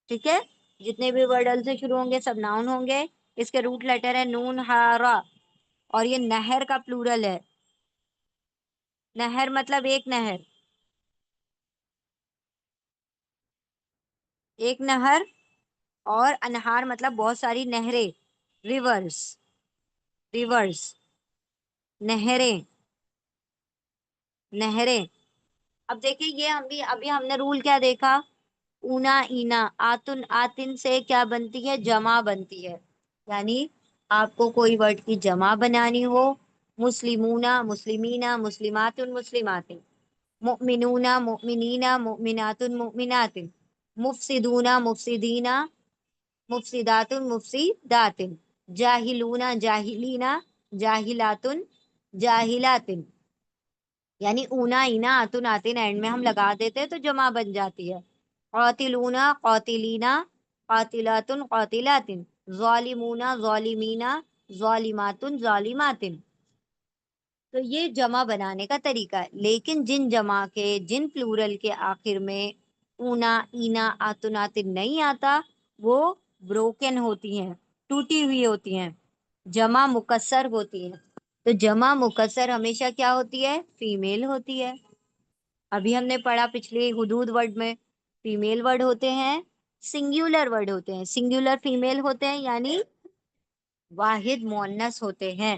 Speaker 1: ٹھیک ہے، جتنے بھی ورڈ ال سے شروع ہوں گے سب ناؤن ہوں گے. اس کے روٹ لیٹر ہے نون ہا را. اور یہ نہر کا پلورل ہے. نہر مطلب ایک نہر، ایک نہر. اور انہار مطلب بہت ساری نہریں، ریورس. ریورس، نہریں، نہریں. اب دیکھیں یہ ہم بھی ابھی ہم نے رول کیا دیکھا؟ اونا اینا آتن آتن سے کیا بنتی ہے؟ جمع بنتی ہے. یعنی آپ کو کوئی ورڈ کی جمع بنانی ہو، مسلمونا مسلمینا، مسلمات مسلمات، مؤمنون مؤمنین، مؤمنات مؤمنات، مفسدون مفسدین، مفسدات مفسدات، جاہلون جاہلین، جاہلات جاہلات. یعنی اونا اینا آتن آتن اینڈ میں ہم لگا دیتے تو جمع بن جاتی ہے. قاتلون قاتلین، قاتلات قاتلات، ظالمون ظالمین، ظالمات ظالمات. تو یہ جمع بنانے کا طریقہ ہے. لیکن جن جمع کے، جن پلورل کے آخر میں اونا اینا آتن آتن نہیں آتا، وہ بروکن ہوتی ہیں، ٹوٹی ہوئی ہوتی ہیں، جمع مکسر ہوتی ہیں. تو جمع مکسر ہمیشہ کیا ہوتی ہے؟ فیمیل ہوتی ہے. ابھی ہم نے پڑھا پچھلی حدود ورڈ میں، فیمیل ورڈ ہوتے ہیں، سنگیولر ورڈ ہوتے ہیں، سنگیولر فیمیل ہوتے ہیں، یعنی واحد مؤنث ہوتے ہیں.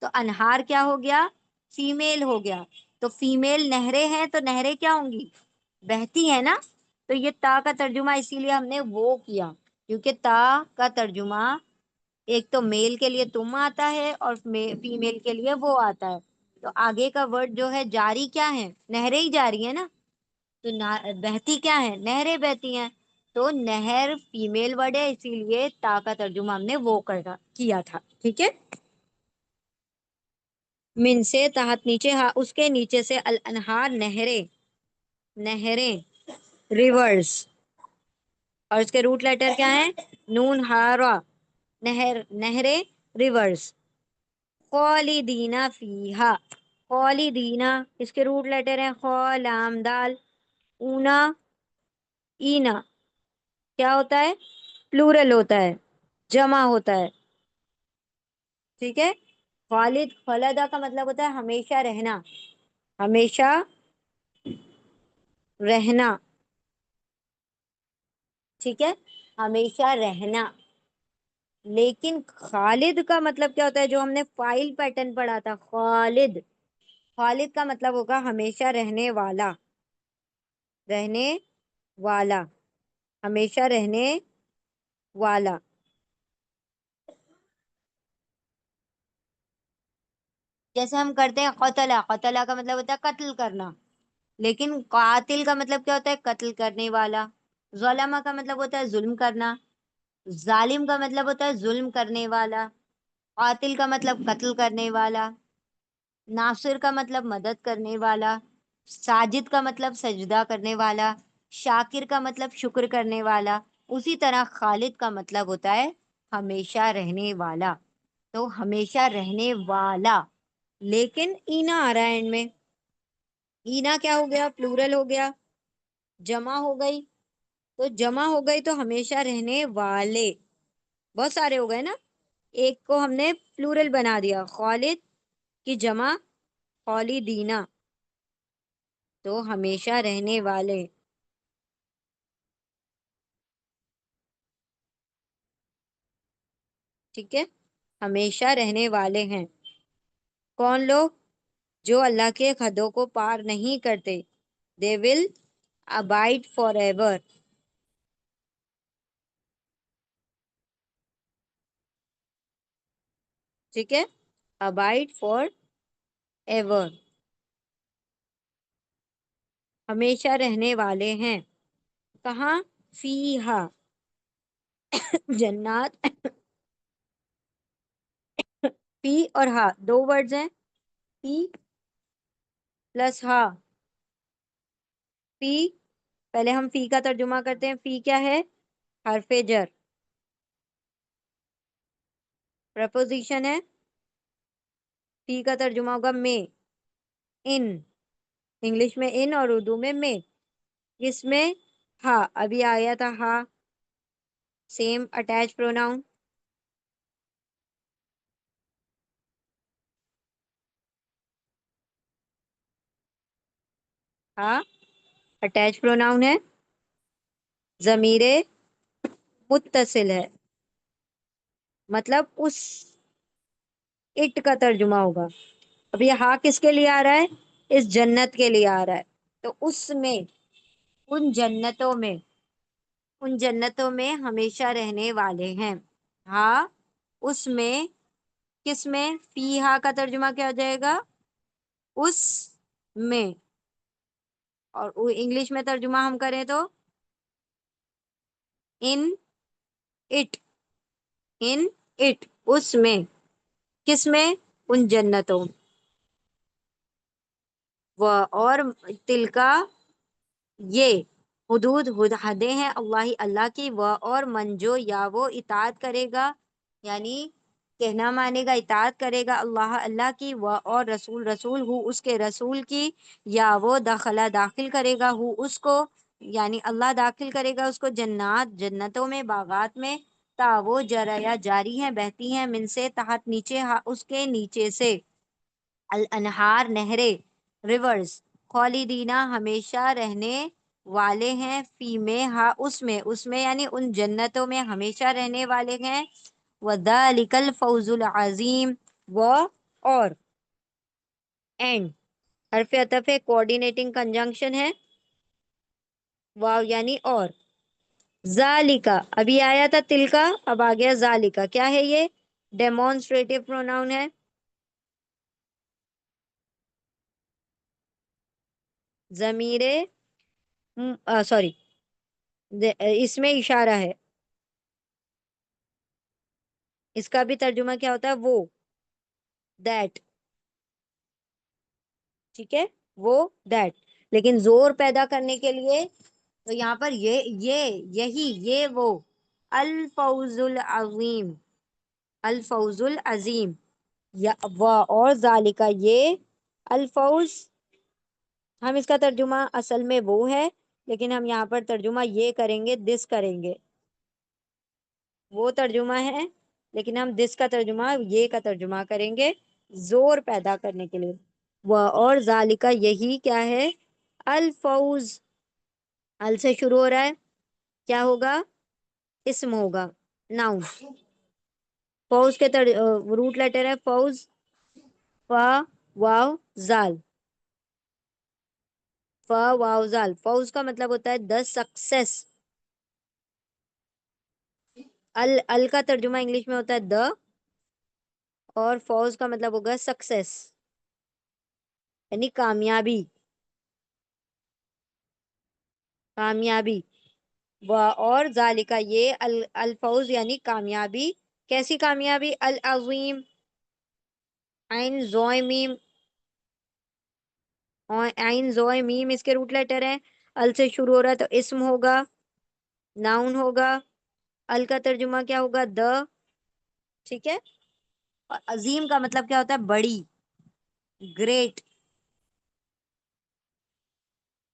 Speaker 1: تو انہار کیا ہو گیا؟ فیمیل ہو گیا. تو فیمیل نہریں ہیں، تو نہریں کیا ہوں گی؟ بہتی ہے نا. تو یہ تا کا ترجمہ اسی لیے ہم نے وہ کیا، کیونکہ تا کا ترجمہ ایک تو میل کے لیے تم آتا ہے، اور فیمیل کے لیے وہ آتا ہے. تو آگے کا ورڈ جو ہے جاری کیا ہے؟ نہریں ہی جاری ہے نا. تو بہتی کیا ہے؟ نہریں بہتی ہیں. تو نہر فیمیل ورڈ ہے، اسی لیے تا کا ترجمہ ہم نے وہ کیا تھا. ٹھیک ہے، من سے تحت نیچے، ہاں اس کے نیچے سے، الانہار نہریں، نہریں، ریورس. اور اس کے روٹ لیٹر کیا ہے؟ نون ہارا. نہر، نہریں، ریورس. خالدین فیہا. خالدین، اس کے روٹ لیٹر ہیں خ لام دال. اونا اینا کیا ہوتا ہے؟ پلورل ہوتا ہے، جمع ہوتا ہے. ٹھیک ہے. خالد، خلدہ کا مطلب ہوتا ہے ہمیشہ رہنا، ہمیشہ رہنا. ٹھیک ہے، ہمیشہ رہنا. لیکن خالد کا مطلب کیا ہوتا ہے؟ جو ہم نے فائل پیٹرن پڑھا تھا، خالد، خالد کا مطلب ہوگا ہمیشہ رہنے والا، رہنے والا، ہمیشہ رہنے والا۔ جیسے ہم کرتے ہیں قتلہ، قتلہ کا مطلب ہوتا ہے قتل کرنا، لیکن قاتل کا مطلب کیا ہوتا ہے؟ قتل کرنے والا۔ ظلمہ کا مطلب ہوتا ہے ظلم کرنا، ظالم کا مطلب ہوتا ہے ظلم کرنے والا، قاتل کا مطلب قتل کرنے والا، ناصر کا مطلب مدد کرنے والا، ساجد کا مطلب سجدہ کرنے والا، شاکر کا مطلب شکر کرنے والا۔ اسی طرح خالد کا مطلب ہوتا ہے ہمیشہ رہنے والا، تو ہمیشہ رہنے والا۔ لیکن اینا آ رہا ہے اینڈ میں، اینا کیا ہو گیا؟ پلورل ہو گیا، جمع ہو گئی، تو جمع ہو گئی تو ہمیشہ رہنے والے بہت سارے ہو گئے نا، ایک کو ہم نے پلورل بنا دیا، خالد کی جمع خالدینا، تو ہمیشہ رہنے والے۔ ٹھیک ہے، ہمیشہ رہنے والے ہیں کون لوگ؟ جو اللہ کے حدوں کو پار نہیں کرتے، they will abide forever۔ ٹھیک ہے، abide forever، ہمیشہ رہنے والے ہیں کہاں؟ فیہا، جنات، فی اور ہا دو ورڈز ہیں، فی پلس ہا۔ فی، پہلے ہم فی کا ترجمہ کرتے ہیں، فی کیا ہے؟ حرف جر، پریپوزیشن ہے، فی کا ترجمہ ہوگا میں، ان، انگلش میں ان اور اردو میں۔ اس میں ہا، ابھی آیا تھا ہا، سیم اٹیچ پروناؤن، ہا اٹیچ پروناؤن ہے، ضمیر متصل ہے، مطلب اس اٹ کا ترجمہ ہوگا۔ اب یہ ہا کس کے لیے آ رہا ہے؟ اس جنت کے لیے آ رہا ہے، تو اس میں، ان جنتوں میں، ان جنتوں میں ہمیشہ رہنے والے ہیں۔ ہاں اس میں، کس میں؟ فی ہا کا ترجمہ کیا ہو جائے گا؟ اس میں، اور انگلش میں ترجمہ ہم کریں تو ان اٹ، ان اٹ، اس میں، کس میں؟ ان جنتوں، اور تل کا یہ حدود، حدیں ہیں اللہ، اللہ کی، وہ اور من جو یا وہ اطاعت کرے گا، یعنی کہنا مانے گا، اطاعت کرے گا اللہ، اللہ کی، وہ اور رسول، رسول ہو اس کے رسول کی، یا وہ داخلہ داخل کرے گا ہو اس کو، یعنی اللہ داخل کرے گا اس کو، جنات جنتوں میں، باغات میں، تا وہ جریا جاری ہیں، بہتی ہیں، من سے تحت نیچے، اس کے نیچے سے، الانہار نہرے، ریورز، خالدینہ ہمیشہ رہنے والے ہیں، فی میں ہا اس میں یعنی ان جنتوں میں ہمیشہ رہنے والے ہیں، وذالک الفوز العظیم، وہ اور، اینڈ حرف عطف ہے، کوآرڈینیٹنگ کنجنکشن ہے، واو یعنی اور، ذالکا ابھی آیا تھا تل کا، اب آ گیا ذالکا، کیا ہے یہ؟ ڈیمونسٹریٹو پروناؤن ہے، ضمیر سوری، اس میں اشارہ ہے، اس کا بھی ترجمہ کیا ہوتا ہے؟ وہ، دیٹ، ٹھیک ہے، وہ دیٹ، لیکن زور پیدا کرنے کے لیے تو یہاں پر یہی یہ وہ، الفوز العظیم، الفوز العظیم، یا وہ اور ذالکا یہ، الفوز، ہم اس کا ترجمہ اصل میں وہ ہے، لیکن ہم یہاں پر ترجمہ یہ کریں گے، دس کریں گے، وہ ترجمہ ہے لیکن ہم دس کا ترجمہ، یہ کا ترجمہ کریں گے زور پیدا کرنے کے لیے، وہ اور ذالکا یہی کیا ہے؟ الفوز، ال سے شروع ہو رہا ہے، کیا ہوگا؟ اسم ہوگا، ناؤن، فوز کے روٹ لیٹر ہے فوز، فا واو زال، فا واو زال. فوز کا مطلب ہوتا ہے دا سکسیس. ال کا ترجمہ انگلش میں ہوتا ہے دا، اور فوز کا مطلب ہوگا سکسیس یعنی کامیابی، کامیابی. اور ذالکا یہ الفوز یعنی کامیابی. کیسی کامیابی؟ العظیم، عین زوئے میم، عین زوئے میم اس کے روٹ لیٹر ہیں. ال سے شروع ہو رہا ہے تو اسم ہوگا، ناؤن ہوگا. ال کا ترجمہ کیا ہوگا؟ دا. ٹھیک ہے. اور عظیم کا مطلب کیا ہوتا ہے؟ بڑی، گریٹ،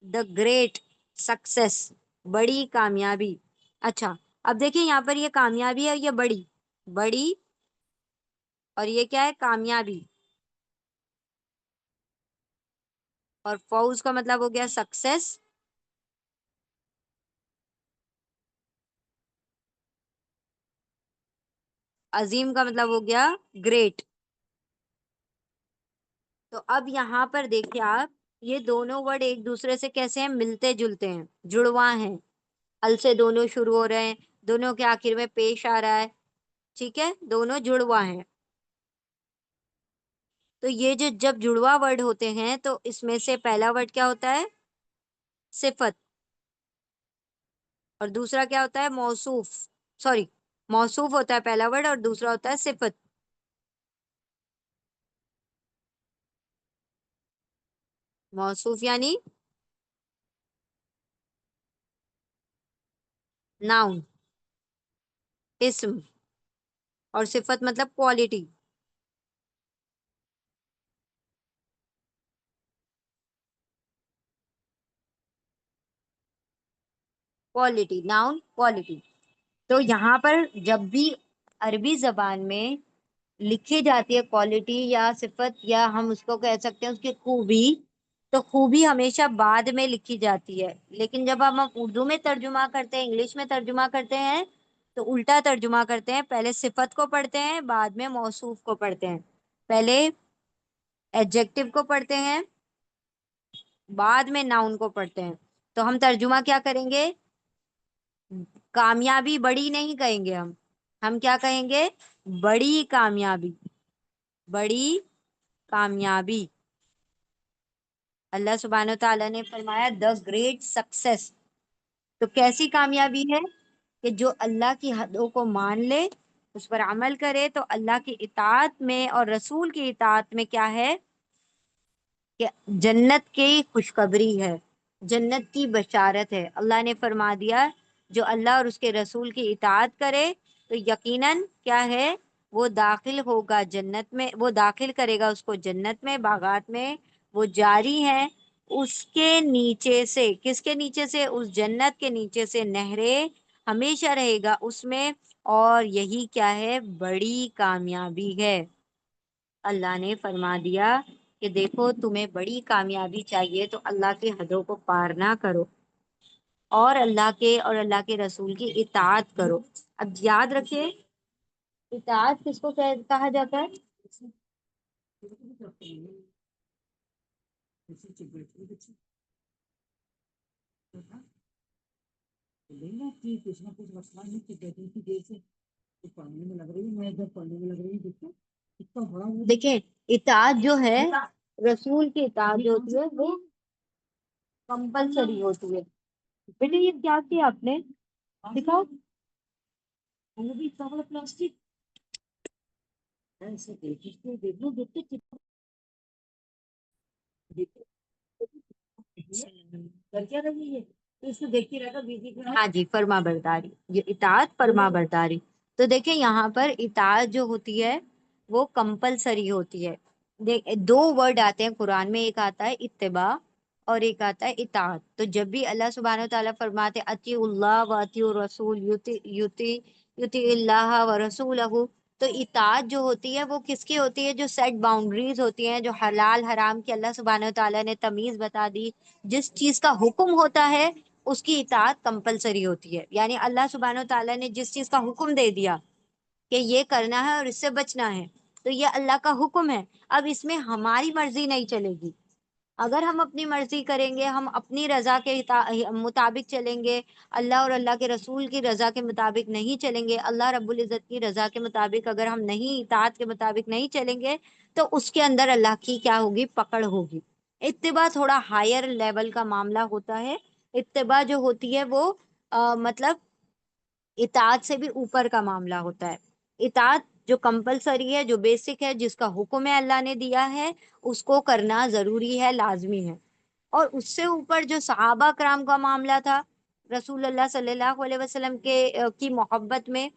Speaker 1: دا گریٹ سکسیس، بڑی کامیابی. اچھا اب دیکھیں یہاں پر یہ کامیابی ہے، یہ بڑی، بڑی، اور یہ کیا ہے؟ کامیابی. اور فوز کا مطلب ہو گیا سکسیس. عظیم کا مطلب ہو گیا گریٹ. تو اب یہاں پر دیکھیے آپ، یہ دونوں ورڈ ایک دوسرے سے کیسے ہیں؟ ملتے جلتے ہیں، جڑواں ہیں. ال سے دونوں شروع ہو رہے ہیں، دونوں کے آخر میں پیش آ رہا ہے. ٹھیک ہے، دونوں جڑواں ہیں. تو یہ جو جب جڑواں ورڈ ہوتے ہیں تو اس میں سے پہلا ورڈ کیا ہوتا ہے؟ صفت. اور دوسرا کیا ہوتا ہے؟ موصوف. سوری، موصوف ہوتا ہے پہلا ورڈ اور دوسرا ہوتا ہے صفت. موصوف یعنی ناؤن، اسم. اور صفت مطلب کوالٹی. Quality, noun quality. تو یہاں پر جب بھی عربی زبان میں لکھی جاتی ہے کوالٹی یا صفت، یا ہم اس کو کہہ سکتے ہیں اس کی خوبی، تو خوبی ہمیشہ بعد میں لکھی جاتی ہے. لیکن جب ہم اردو میں ترجمہ کرتے ہیں، انگلش میں ترجمہ کرتے ہیں، تو الٹا ترجمہ کرتے ہیں. پہلے صفت کو پڑھتے ہیں، بعد میں موصوف کو پڑھتے ہیں. پہلے ایڈجیکٹو کو پڑھتے ہیں، بعد میں ناؤن کو پڑھتے ہیں. تو ہم ترجمہ کیا کریں گے؟ کامیابی بڑی نہیں کہیں گے، ہم کیا کہیں گے؟ بڑی کامیابی، بڑی کامیابی. اللہ سبحانہ و تعالیٰ نے فرمایا دا گریٹ سکسیس. تو کیسی کامیابی ہے؟ کہ جو اللہ کی حدوں کو مان لے، اس پر عمل کرے، تو اللہ کی اطاعت میں اور رسول کی اطاعت میں کیا ہے؟ کہ جنت کی خوشخبری ہے، جنت کی بشارت ہے. اللہ نے فرما دیا جو اللہ اور اس کے رسول کی اطاعت کرے تو یقیناً کیا ہے؟ وہ داخل ہوگا جنت میں، وہ داخل کرے گا اس کو جنت میں، باغات میں. وہ جاری ہے اس کے نیچے سے. کس کے نیچے سے؟ اس جنت کے نیچے سے نہریں، ہمیشہ رہے گا اس میں. اور یہی کیا ہے؟ بڑی کامیابی ہے. اللہ نے فرما دیا کہ دیکھو تمہیں بڑی کامیابی چاہیے تو اللہ کی حدوں کو پار نہ کرو، اور اللہ کے اور اللہ کے رسول کی اطاعت کرو. اب یاد رکھیں، اطاعت کس کو کہا جاتا ہے؟ دیکھیں اطاعت جو ہے، رسول کی اطاعت جو ہوتی ہے وہ کمپلسری ہوتی ہے. بیٹے یہ کیا کیا آپ نے؟ دکھاؤ. پلاسٹک ہاں جی، فرما برداری، یہ اطاعت فرما برداری. تو دیکھیں یہاں پر اطاعت جو ہوتی ہے وہ کمپلسری ہوتی ہے. دو ورڈ آتے ہیں قرآن میں، ایک آتا ہے اتباع اور ایک آتا ہے اطاعت. تو جب بھی اللہ سبحانہ و تعالیٰ فرماتے اطیعوا اللہ و اطیعوا الرسول، یطیع اللہ و رسولہ، تو اطاعت جو ہوتی ہے وہ کس کی ہوتی ہے؟ جو سیٹ باؤنڈریز ہوتی ہیں، جو حلال حرام کی اللہ سبحانہ و تعالیٰ نے تمیز بتا دی. جس چیز کا حکم ہوتا ہے اس کی اطاعت کمپلسری ہوتی ہے. یعنی اللہ سبحانہ و تعالیٰ نے جس چیز کا حکم دے دیا کہ یہ کرنا ہے اور اس سے بچنا ہے، تو یہ اللہ کا حکم ہے۔ اب اس میں ہماری مرضی نہیں چلے گی۔ اگر ہم اپنی مرضی کریں گے، ہم اپنی رضا کے مطابق چلیں گے، اللہ اور اللہ کے رسول کی رضا کے مطابق نہیں چلیں گے، اللہ رب العزت کی رضا کے مطابق اگر ہم نہیں، اطاعت کے مطابق نہیں چلیں گے، تو اس کے اندر اللہ کی کیا ہوگی؟ پکڑ ہوگی۔ اتباع تھوڑا ہائر لیول کا معاملہ ہوتا ہے۔ اتباع جو ہوتی ہے وہ مطلب اطاعت سے بھی اوپر کا معاملہ ہوتا ہے۔ اطاعت جو کمپلسری ہے، جو بیسک ہے، جس کا حکم ہے اللہ نے دیا ہے، اس کو کرنا ضروری ہے، لازمی ہے۔ اور اس سے اوپر جو صحابہ کرام کا معاملہ تھا، رسول اللہ صلی اللہ علیہ وسلم کے کی محبت میں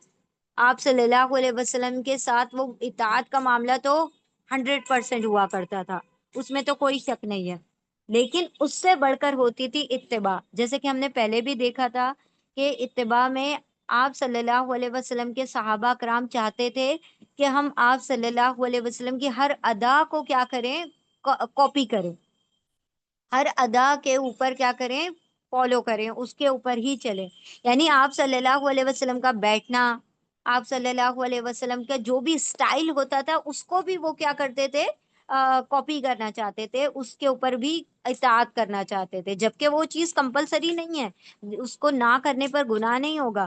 Speaker 1: آپ صلی اللہ علیہ وسلم کے ساتھ وہ اطاعت کا معاملہ تو 100% ہوا کرتا تھا، اس میں تو کوئی شک نہیں ہے۔ لیکن اس سے بڑھ کر ہوتی تھی اتباع، جیسے کہ ہم نے پہلے بھی دیکھا تھا کہ اتباع میں آپ صلی اللہ علیہ وسلم کے صحابہ کرام چاہتے تھے کہ ہم آپ صلی اللہ علیہ وسلم کی ہر ادا کو کیا کریں؟ کاپی کریں، ہر ادا کے اوپر کیا کریں؟ فالو کریں، اس کے اوپر ہی چلیں۔ یعنی آپ صلی اللہ علیہ وسلم کا بیٹھنا، آپ صلی اللہ علیہ وسلم کا جو بھی سٹائل ہوتا تھا، اس کو بھی وہ کیا کرتے تھے؟ کاپی کرنا چاہتے تھے، اس کے اوپر بھی اطاعت کرنا چاہتے تھے، جبکہ وہ چیز کمپلسری نہیں ہے، اس کو نہ کرنے پر گناہ نہیں ہوگا۔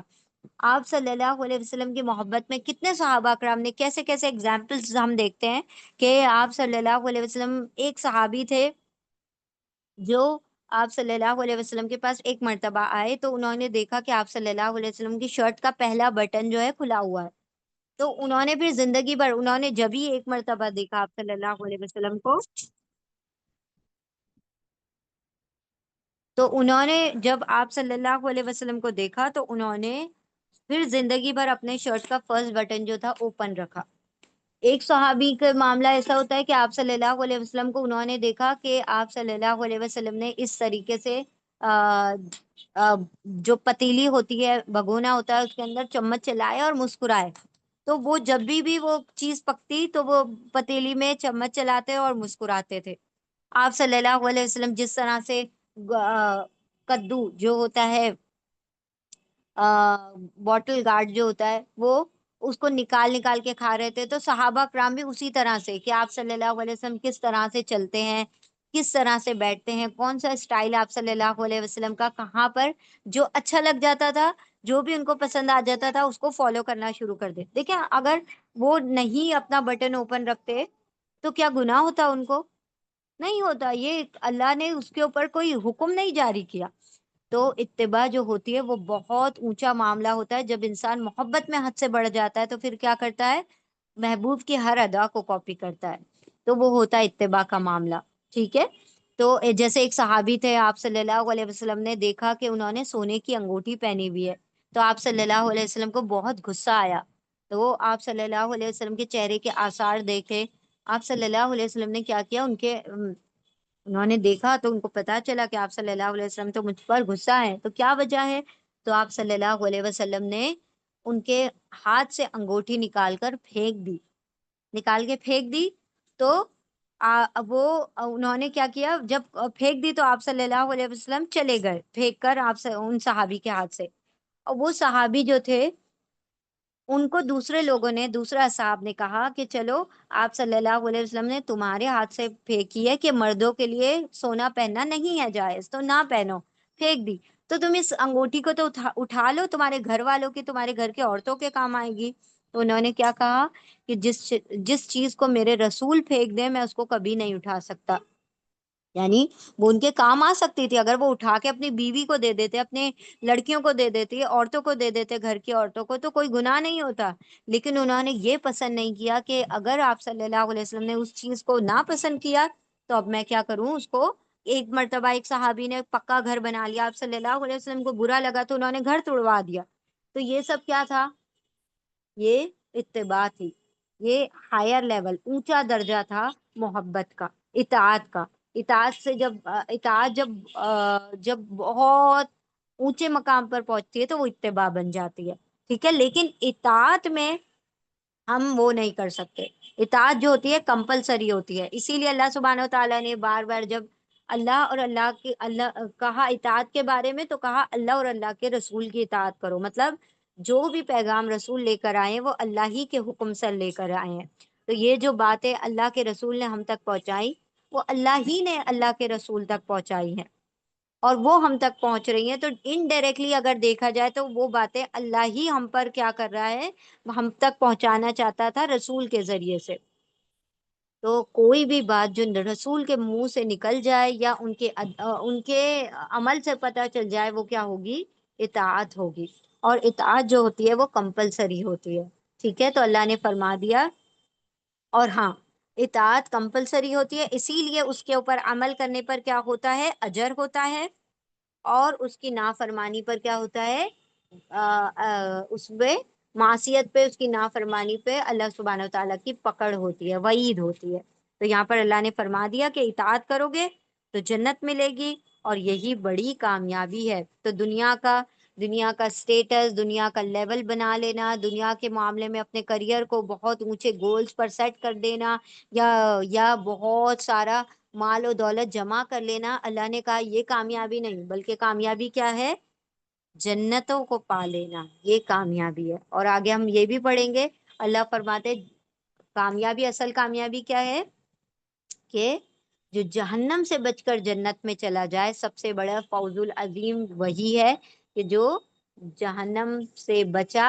Speaker 1: آپ صلی اللہ علیہ وسلم کی محبت میں کتنے صحابہ کرام نے کیسے کیسے اگزامپلس ہم دیکھتے ہیں کہ آپ صلی اللہ علیہ وسلم، ایک صحابی تھے جو آپ صلی اللہ علیہ وسلم کے پاس ایک مرتبہ آئے، تو انہوں نے دیکھا کہ آپ صلی اللہ علیہ وسلم کی شرٹ کا پہلا بٹن جو ہے کھلا ہوا ہے۔ تو انہوں نے پھر زندگی بھر، انہوں نے جب ہی ایک مرتبہ دیکھا آپ صلی اللہ علیہ وسلم کو، تو انہوں نے جب آپ صلی اللہ علیہ وسلم کو دیکھا تو انہوں نے پھر زندگی بھر اپنے شرٹ کا فرسٹ بٹن جو تھا اوپن رکھا۔ ایک صحابی کا معاملہ ایسا ہوتا ہے کہ آپ صلی اللہ علیہ وسلم کو انہوں نے دیکھا کہ آپ صلی اللہ علیہ وسلم نے اس طریقے سے آ, آ, جو پتیلی ہوتی ہے، بھگونا ہوتا ہے، اس کے اندر چمچ چلائے اور مسکرائے، تو وہ جب بھی وہ چیز پکتی تو وہ پتیلی میں چمچ چلاتے اور مسکراتے تھے۔ آپ صلی اللہ علیہ وسلم جس طرح سے کدو جو ہوتا ہے، بوٹل گارڈ جو ہوتا ہے، وہ اس کو نکال نکال کے کھا رہے تھے، تو صحابہ کرام بھی اسی طرح سے کہ آپ صلی اللہ علیہ وسلم کس طرح سے چلتے ہیں، کس طرح سے بیٹھتے ہیں، کون سا اسٹائل آپ صلی اللہ علیہ وسلم کا کہاں پر جو اچھا لگ جاتا تھا، جو بھی ان کو پسند آ جاتا تھا، اس کو فالو کرنا شروع کر دے۔ دیکھیں، اگر وہ نہیں اپنا بٹن اوپن رکھتے تو کیا گناہ ہوتا ان کو؟ نہیں ہوتا، یہ اللہ نے اس کے اوپر کوئی حکم نہیں جاری کیا۔ تو اتباع جو ہوتی ہے وہ بہت اونچا معاملہ ہوتا ہے۔ جب انسان محبت میں حد سے بڑھ جاتا ہے تو پھر کیا کرتا ہے؟ محبوب کی ہر ادا کو کاپی کرتا ہے، تو وہ ہوتا ہے اتباع کا معاملہ۔ ٹھیک ہے؟ تو جیسے ایک صحابی تھے، آپ صلی اللہ علیہ وسلم نے دیکھا کہ انہوں نے سونے کی انگوٹھی پہنی ہوئی ہے، تو آپ صلی اللہ علیہ وسلم کو بہت غصہ آیا، تو آپ صلی اللہ علیہ وسلم کے چہرے کے آثار دیکھے، آپ صلی اللہ علیہ وسلم نے کیا کیا، انہوں نے دیکھا تو ان کو پتا چلا کہ آپ صلی اللہ علیہ وسلم تو مجھ پر غصہ ہے، تو کیا وجہ ہے؟ تو آپ صلی اللہ علیہ وسلم نے ان کے ہاتھ سے انگوٹھی نکال کر پھینک دی، نکال کے پھینک دی، تو وہ انہوں نے کیا کیا، جب پھینک دی تو آپ صلی اللہ علیہ وسلم چلے گئے پھینک کر آپ سے ان صحابی کے ہاتھ سے، اور وہ صحابی جو تھے ان کو دوسرے لوگوں نے، دوسرا صاحب نے کہا کہ چلو، آپ صلی اللہ علیہ وسلم نے تمہارے ہاتھ سے پھینکی ہے کہ مردوں کے لیے سونا پہننا نہیں ہے جائز، تو نہ پہنو، پھینک دی، تو تم اس انگوٹھی کو تو اٹھا لو، تمہارے گھر والوں کی، تمہارے گھر کے عورتوں کے کام آئے گی۔ تو انہوں نے کیا کہا کہ جس چیز کو میرے رسول پھینک دیں میں اس کو کبھی نہیں اٹھا سکتا، یعنی وہ ان کے کام آ سکتی تھی، اگر وہ اٹھا کے اپنی بیوی کو دے دیتے، اپنے لڑکیوں کو دے دیتی، عورتوں کو دے دیتے، گھر کی عورتوں کو، تو کوئی گناہ نہیں ہوتا، لیکن انہوں نے یہ پسند نہیں کیا کہ اگر آپ صلی اللہ علیہ وسلم نے اس چیز کو نا پسند کیا تو اب میں کیا کروں اس کو۔ ایک مرتبہ ایک صحابی نے پکا گھر بنا لیا، آپ صلی اللہ علیہ وسلم کو برا لگا تو انہوں نے گھر توڑوا دیا، تو یہ سب کیا تھا؟ یہ اتباع تھی، یہ ہائر لیول، اونچا درجہ تھا محبت کا، اطاعت کا۔ اطاعت سے جب بہت اونچے مقام پر پہنچتی ہے تو وہ اتباع بن جاتی ہے۔ ٹھیک ہے؟ لیکن اطاعت میں ہم وہ نہیں کر سکتے، اطاعت جو ہوتی ہے کمپلسری ہوتی ہے، اسی لیے اللہ سبحانہ و تعالیٰ نے بار بار جب اللہ اور اللہ کی اللہ کہا اطاعت کے بارے میں، تو کہا اللہ اور اللہ کے رسول کی اطاعت کرو، مطلب جو بھی پیغام رسول لے کر آئے وہ اللہ ہی کے حکم سے لے کر آئے ہیں. تو یہ جو باتیں اللہ کے رسول نے ہم تک پہنچائی وہ اللہ ہی نے اللہ کے رسول تک پہنچائی ہیں اور وہ ہم تک پہنچ رہی ہیں. تو انڈائریکٹلی اگر دیکھا جائے تو وہ باتیں اللہ ہی ہم پر کیا کر رہا ہے, ہم تک پہنچانا چاہتا تھا رسول کے ذریعے سے. تو کوئی بھی بات جو رسول کے منہ سے نکل جائے یا ان کے عمل سے پتہ چل جائے وہ کیا ہوگی, اطاعت ہوگی. اور اطاعت جو ہوتی ہے وہ کمپلسری ہوتی ہے. ٹھیک ہے, تو اللہ نے فرما دیا. اور ہاں, اطاعت کمپلسری ہوتی ہے, اسی لیے اس کے اوپر عمل کرنے پر کیا ہوتا ہے, اجر ہوتا ہے. اور اس کی نافرمانی پر کیا ہوتا ہے, اس پہ معصیت پہ, اس کی نافرمانی پہ اللہ سبحانہ و تعالیٰ کی پکڑ ہوتی ہے, وعید ہوتی ہے. تو یہاں پر اللہ نے فرما دیا کہ اطاعت کرو گے تو جنت ملے گی اور یہی بڑی کامیابی ہے. تو دنیا کا سٹیٹس, دنیا کا لیول بنا لینا, دنیا کے معاملے میں اپنے کریئر کو بہت اونچے گولز پر سیٹ کر دینا, یا بہت سارا مال و دولت جمع کر لینا, اللہ نے کہا یہ کامیابی نہیں, بلکہ کامیابی کیا ہے, جنتوں کو پا لینا, یہ کامیابی ہے. اور آگے ہم یہ بھی پڑھیں گے, اللہ فرماتے کامیابی, اصل کامیابی کیا ہے کہ جو جہنم سے بچ کر جنت میں چلا جائے, سب سے بڑا فوز العظیم وہی ہے کہ جو جہنم سے بچا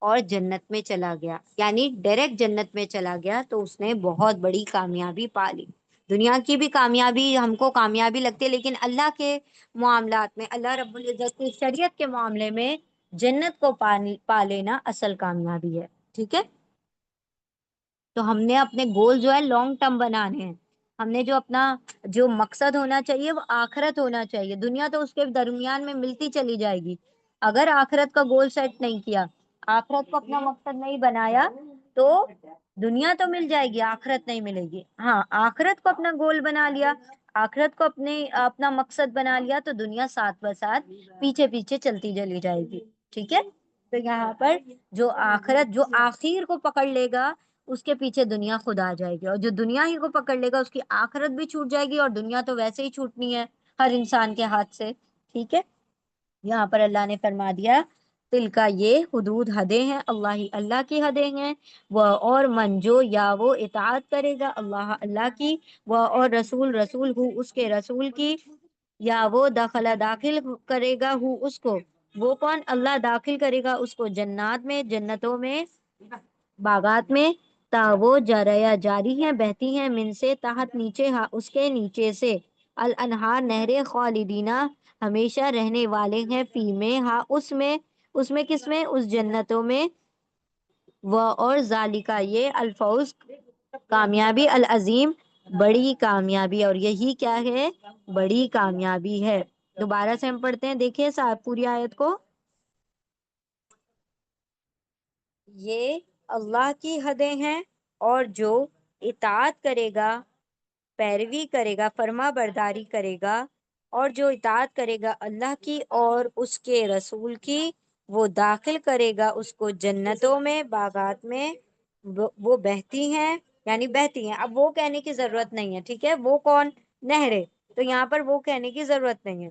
Speaker 1: اور جنت میں چلا گیا, یعنی ڈائریکٹ جنت میں چلا گیا, تو اس نے بہت بڑی کامیابی پا لی. دنیا کی بھی کامیابی ہم کو کامیابی لگتی ہے, لیکن اللہ کے معاملات میں, اللہ رب العزت کی شریعت کے معاملے میں جنت کو پا لینا اصل کامیابی ہے. ٹھیک ہے, تو ہم نے اپنے گول جو ہے لانگ ٹرم بنانے ہیں. ہم نے جو مقصد ہونا چاہیے وہ آخرت ہونا چاہیے. دنیا تو اس کے درمیان میں ملتی چلی جائے گی. اگر آخرت کا گول سیٹ نہیں کیا, آخرت کو اپنا مقصد نہیں بنایا, تو دنیا تو مل جائے گی, آخرت نہیں ملے گی. ہاں, آخرت کو اپنا گول بنا لیا, آخرت کو اپنا مقصد بنا لیا, تو دنیا ساتھ بساتھ پیچھے پیچھے چلتی چلی جائے گی. ٹھیک ہے, تو یہاں پر جو آخر کو پکڑ لے گا اس کے پیچھے دنیا خود آ جائے گی, اور جو دنیا ہی کو پکڑ لے گا اس کی آخرت بھی چھوٹ جائے گی, اور دنیا تو ویسے ہی چھوٹنی ہے ہر انسان کے ہاتھ سے. ٹھیک ہے, یہاں پر اللہ نے فرما دیا تل کا, یہ حدود حدیں ہیں, اللہ کی حدیں ہیں. وہ اور من جو یا وہ اطاعت کرے گا اللہ کی, وہ اور رسول ہو اس کے رسول کی, یا وہ داخل کرے گا ہو اس کو, وہ کون, اللہ داخل کرے گا اس کو جنات میں, جنتوں میں, باغات میں, وہ جاری ہیں, بہتی ہیں, من سے تحت نیچے, اس کے نیچے سے, الانہار نہریں, خالدینہ ہمیشہ رہنے والے ہیں, فی میں, ہاں اس میں کس میں, اس جنتوں میں, وہ اور ذالکا, یہ الفوز کامیابی, العظیم بڑی کامیابی, اور یہی کیا ہے, بڑی کامیابی ہے. دوبارہ سے ہم پڑھتے ہیں, دیکھیں صاحب پوری آیت کو. یہ اللہ کی حدیں ہیں, اور جو اطاعت کرے گا, پیروی کرے گا, فرما برداری کرے گا, اور جو اطاعت کرے گا اللہ کی اور اس کے رسول کی, وہ داخل کرے گا اس کو جنتوں میں, باغات میں, وہ بہتی ہیں, یعنی بہتی ہیں. اب وہ کہنے کی ضرورت نہیں ہے, ٹھیک ہے, وہ کون, نہریں, تو یہاں پر وہ کہنے کی ضرورت نہیں ہے.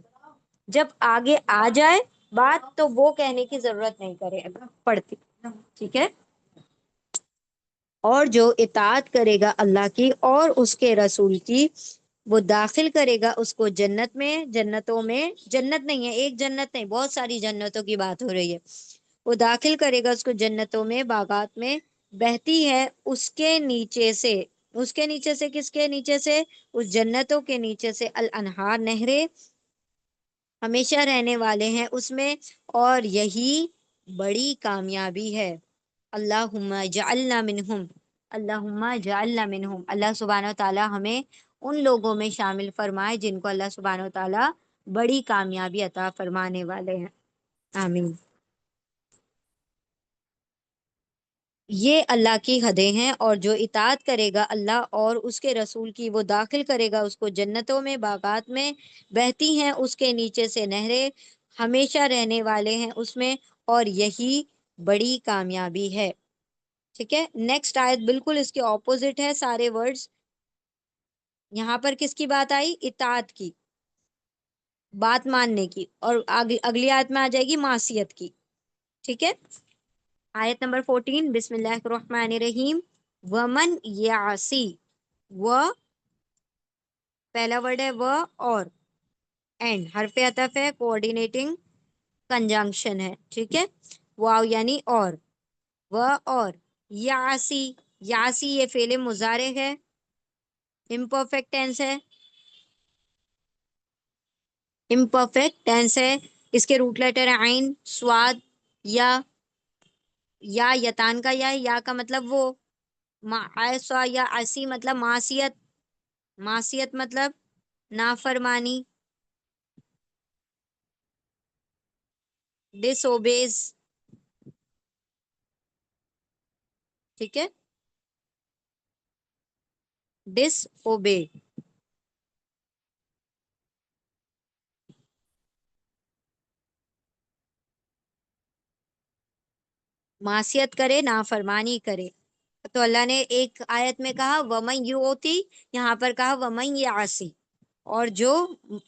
Speaker 1: جب آگے آ جائے بات تو وہ کہنے کی ضرورت نہیں کرے پڑتی. ٹھیک ہے, اور جو اطاعت کرے گا اللہ کی اور اس کے رسول کی, وہ داخل کرے گا اس کو جنت میں, جنتوں میں, جنت نہیں ہے ایک جنت نہیں, بہت ساری جنتوں کی بات ہو رہی ہے. وہ داخل کرے گا اس کو جنتوں میں, باغات میں, بہتی ہے اس کے نیچے سے, اس کے نیچے سے, کس کے نیچے سے, اس جنتوں کے نیچے سے, الانہار نہریں, ہمیشہ رہنے والے ہیں اس میں, اور یہی بڑی کامیابی ہے. اللہم اجعلنا منہم, اللہم اجعلنا منہم, اللہ سبحانہ و تعالی ہمیں ان لوگوں میں شامل فرمائے جن کو اللہ سبحانہ و تعالی بڑی کامیابی عطا فرمانے والے ہیں. آمین. یہ اللہ کی حدیں ہیں, اور جو اطاعت کرے گا اللہ اور اس کے رسول کی, وہ داخل کرے گا اس کو جنتوں میں, باغات میں, بہتی ہیں اس کے نیچے سے نہریں, ہمیشہ رہنے والے ہیں اس میں, اور یہی بڑی کامیابی ہے. ٹھیک ہے, نیکسٹ آیت بالکل اس کے اپوزٹ ہے سارے ورڈز. یہاں پر کس کی بات آئی, اطاعت کی, بات ماننے کی, اور اگلی آیت میں آ جائے گی معصیت کی. ٹھیک ہے. آیت نمبر 14 بسم اللہ الرحمن الرحیم. ومن یعصی، و پہلا ورڈ ہے و، اور اینڈ حرف عطف ہے، کوآرڈینیٹنگ کنجنکشن ہے. ٹھیک ہے. واو یعنی اور، و اور، یعصی، یعصی یہ فعل مضارع ہے، امپرفیکٹ ٹینس ہے، امپرفیکٹ ٹینس ہے. اس کے روٹ لیٹر ہے عین، سواد، یا یتان کا یا کا مطلب وہ، ایسا یا ایسی مطلب معصیت، معصیت مطلب نافرمانی، ڈس اوبیز. ٹھیک ہے. ڈس اوبے، معصیت کرے، نافرمانی کرے. تو اللہ نے ایک آیت میں کہا ومن یوتی، یہاں پر کہا ومن یعصی، اور جو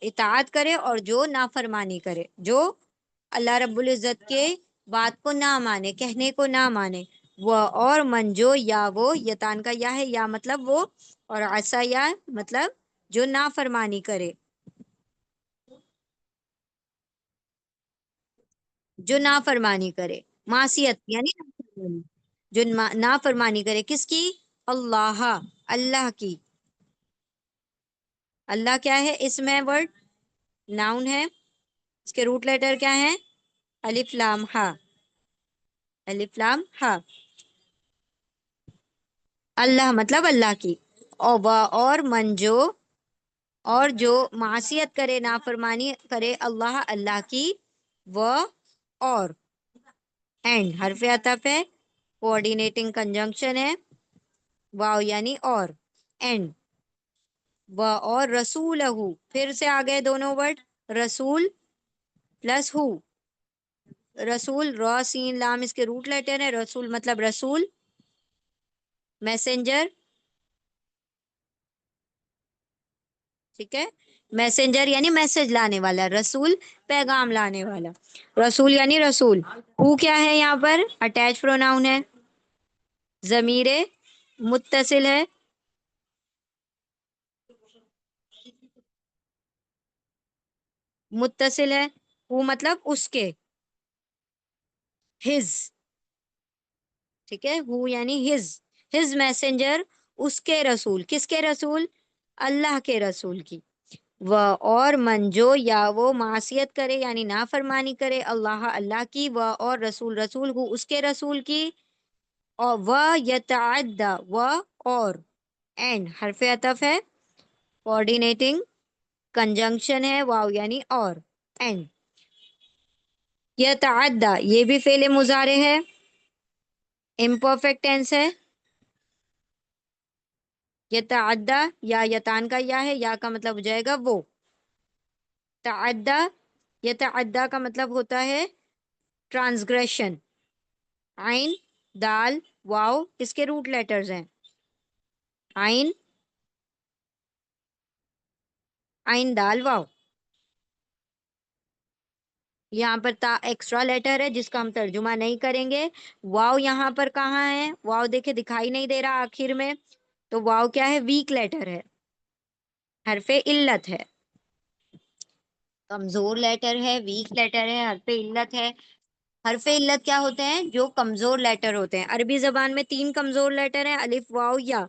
Speaker 1: اطاعت کرے اور جو نافرمانی کرے، جو اللہ رب العزت کے بات کو نہ مانے، کہنے کو نہ مانے. وہ اور من جو، یا وہ یتان کا یا ہے، یا مطلب وہ، اور عصا یا مطلب جو نافرمانی کرے، جو نافرمانی کرے، معصیت یعنی نافرمانی، جو نافرمانی کرے کس کی؟ اللہ، اللہ کی. اللہ کیا ہے؟ اسم ہے، ورڈ، ناؤن ہے. اس کے روٹ لیٹر کیا ہے؟ الف لام ہا، الف لام ہا. اللہ مطلب اللہ کی. اور من جو، اور جو معصیت کرے، نافرمانی کرے اللہ، اللہ کی، و اور اینڈ حرف عطف ہے، کوآرڈینیٹنگ کنجنکشن ہے، واو یعنی اور، اینڈ و اور رسول ہو، پھر سے آ گئے دونوں ورڈ، رسول پلس ہو. رسول را سین لام اس کے روٹ لیٹر ہے. رسول مطلب رسول، میسنجر. ٹھیک ہے. میسنجر یعنی میسج لانے والا، رسول پیغام لانے والا. رسول یعنی رسول. ہو کیا ہے یہاں پر؟ اٹیچ پروناؤن ہے، ضمیر متصل ہے. متصل ہے. ہو مطلب اس کے، ہز. ٹھیک ہے. ہو یعنی ہز، ہز میسنجر، اس کے رسول. کس کے رسول؟ اللہ کے رسول کی. و اور من جو، یا وہ معصیت کرے یعنی نافرمانی کرے اللہ، اللہ کی، و اور رسول، رسول ہو اس کے رسول کی، اور و یتعدی، و اور اینڈ حرف عطف ہے، کوآرڈینیٹنگ کنجنکشن ہے، واو یعنی اور، اینڈ یتعدی یہ بھی فعل مضارع ہے، امپرفیکٹ ٹینس ہے. یتعدی یا یتان کا یا ہے، یا کا مطلب ہو جائے گا وہ. تعدی، یتعدی کا مطلب ہوتا ہے ٹرانسگریشن. عین، دال، واو اس کے روٹ لیٹرز ہیں. عین، عین دال واو. یہاں پر تا ایکسٹرا لیٹر ہے جس کا ہم ترجمہ نہیں کریں گے. واو یہاں پر کہاں ہے؟ واو دیکھے دکھائی نہیں دے رہا آخر میں. تو واو کیا ہے؟ ویک لیٹر ہے، حرف علت ہے، کمزور لیٹر ہے، ویک لیٹر ہے، حرف علت ہے. حرف علت کیا ہوتے ہیں؟ جو کمزور لیٹر ہوتے ہیں. عربی زبان میں 3 کمزور لیٹر ہیں، الف، واو، یا.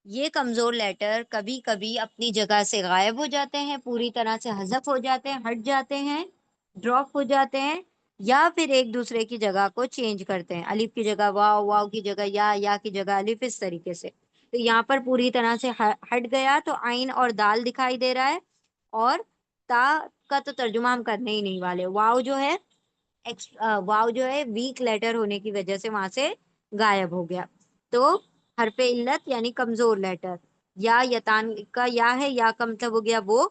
Speaker 1: یہ کمزور لیٹر کبھی کبھی اپنی جگہ سے غائب ہو جاتے ہیں، پوری طرح سے حذف ہو جاتے ہیں، ہٹ جاتے ہیں، ڈراپ ہو جاتے ہیں، یا پھر ایک دوسرے کی جگہ کو چینج کرتے ہیں. الف کی جگہ واو، واو کی جگہ یا کی جگہ الف، اس طریقے سے. تو یہاں پر پوری طرح سے ہٹ گیا تو عین اور دال دکھائی دے رہا ہے. اور تا کا تو ترجمہ ہم کرنے ہی نہیں والے. واو جو ہے، واو جو ہے ویک لیٹر ہونے کی وجہ سے وہاں سے غائب ہو گیا. تو حرف علت یعنی کمزور لیٹر. یا یتان کا یا ہے، یا کا مطلب ہو گیا وہ،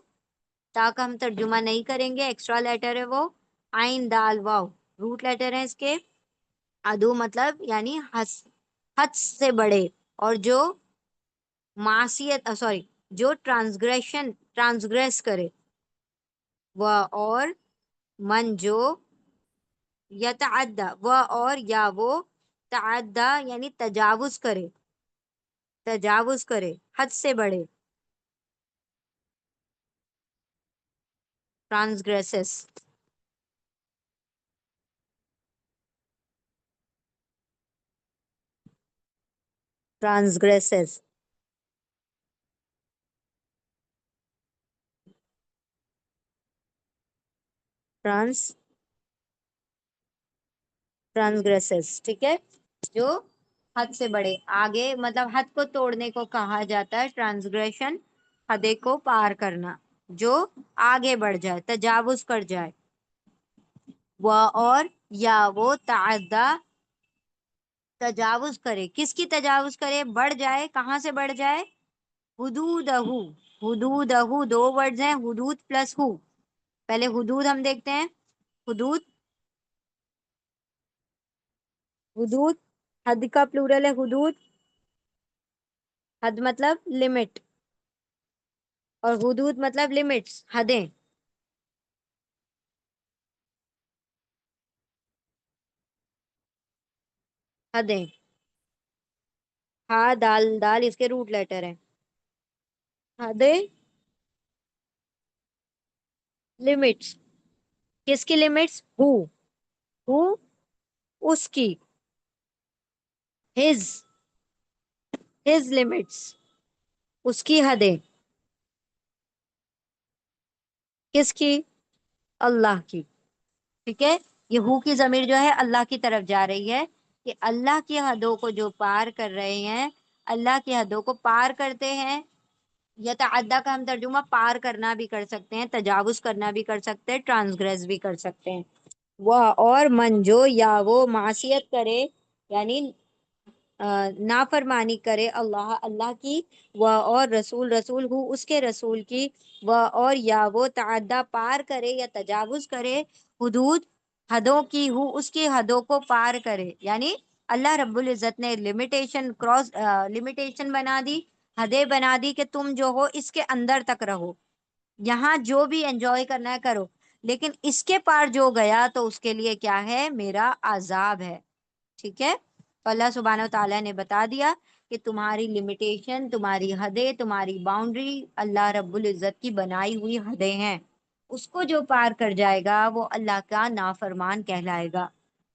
Speaker 1: تا کا ہم ترجمہ نہیں کریں گے، ایکسٹرا لیٹر ہے وہ. عین دال واو روٹ لیٹر ہے اس کے. ادو مطلب یعنی حد سے بڑے، اور جو معصیت سوری جو ٹرانسگریس کرے. وہ اور من جو یتعدی وہ اور یا وہ تعدی یعنی تجاوز کرے، تجاوز کرے حد سے بڑھے، ٹرانسگریسس، ٹرانسگریسس، ٹرانس ٹرانسگریسس، ٹھیک ہے، جو حد سے بڑھے، آگے مطلب حد کو توڑنے کو کہا جاتا ہے ٹرانسگریشن، حدے کو پار کرنا، جو آگے بڑھ جائے، تجاوز کر جائے، وہ اور یا وہ تعدی تجاوز کرے، کس کی تجاوز کرے، بڑھ جائے، کہاں سے بڑھ جائے، حدودہ، حدودہ دو ورڈز ہیں، حدود پلس ہو، پہلے حدود ہم دیکھتے ہیں، حدود، حدود، حد کا پلورل ہے حدود، حد مطلب لمٹ، اور حدود مطلب لمٹس، حدیں، حدیں، ہاں دال، دال اس کے روٹ لیٹر ہیں، حدیں، لمٹس، کس کی لمٹس، ہو اس کی، ہز لمٹس، اس کی حدیں، کس کی، اللہ کی، ٹھیک ہے، یہ ہو کی ضمیر جو ہے اللہ کی طرف جا رہی ہے، کہ اللہ کی حدوں کو جو پار کر رہے ہیں، اللہ کی حدوں کو پار کرتے ہیں، یتعدی کا ہم ترجمہ پار کرنا بھی کر سکتے ہیں، تجاوز کرنا بھی کر سکتے ہیں، ٹرانسگریس بھی کر سکتے ہیں، وہ اور من جو یا وہ معصیت کرے، یعنی نافرمانی کرے اللہ، اللہ کی، وہ اور رسول، رسول ہو اس کے رسول کی، وہ اور یا وہ تعدی پار کرے یا تجاوز کرے، حدود حدوں کی، ہو اس کی حدوں کو پار کرے، یعنی اللہ رب العزت نے لمیٹیشن کراس، لمیٹیشن بنا دی، حدیں بنا دی کہ تم جو ہو اس کے اندر تک رہو، یہاں جو بھی انجوائے کرنا ہے کرو، لیکن اس کے پار جو گیا تو اس کے لیے کیا ہے، میرا عذاب ہے، ٹھیک ہے، تو اللہ سبحانہ و تعالیٰ نے بتا دیا کہ تمہاری لمیٹیشن، تمہاری حدیں، تمہاری باؤنڈری اللہ رب العزت کی بنائی ہوئی حدیں ہیں، اس کو جو پار کر جائے گا وہ اللہ کا نافرمان کہلائے گا،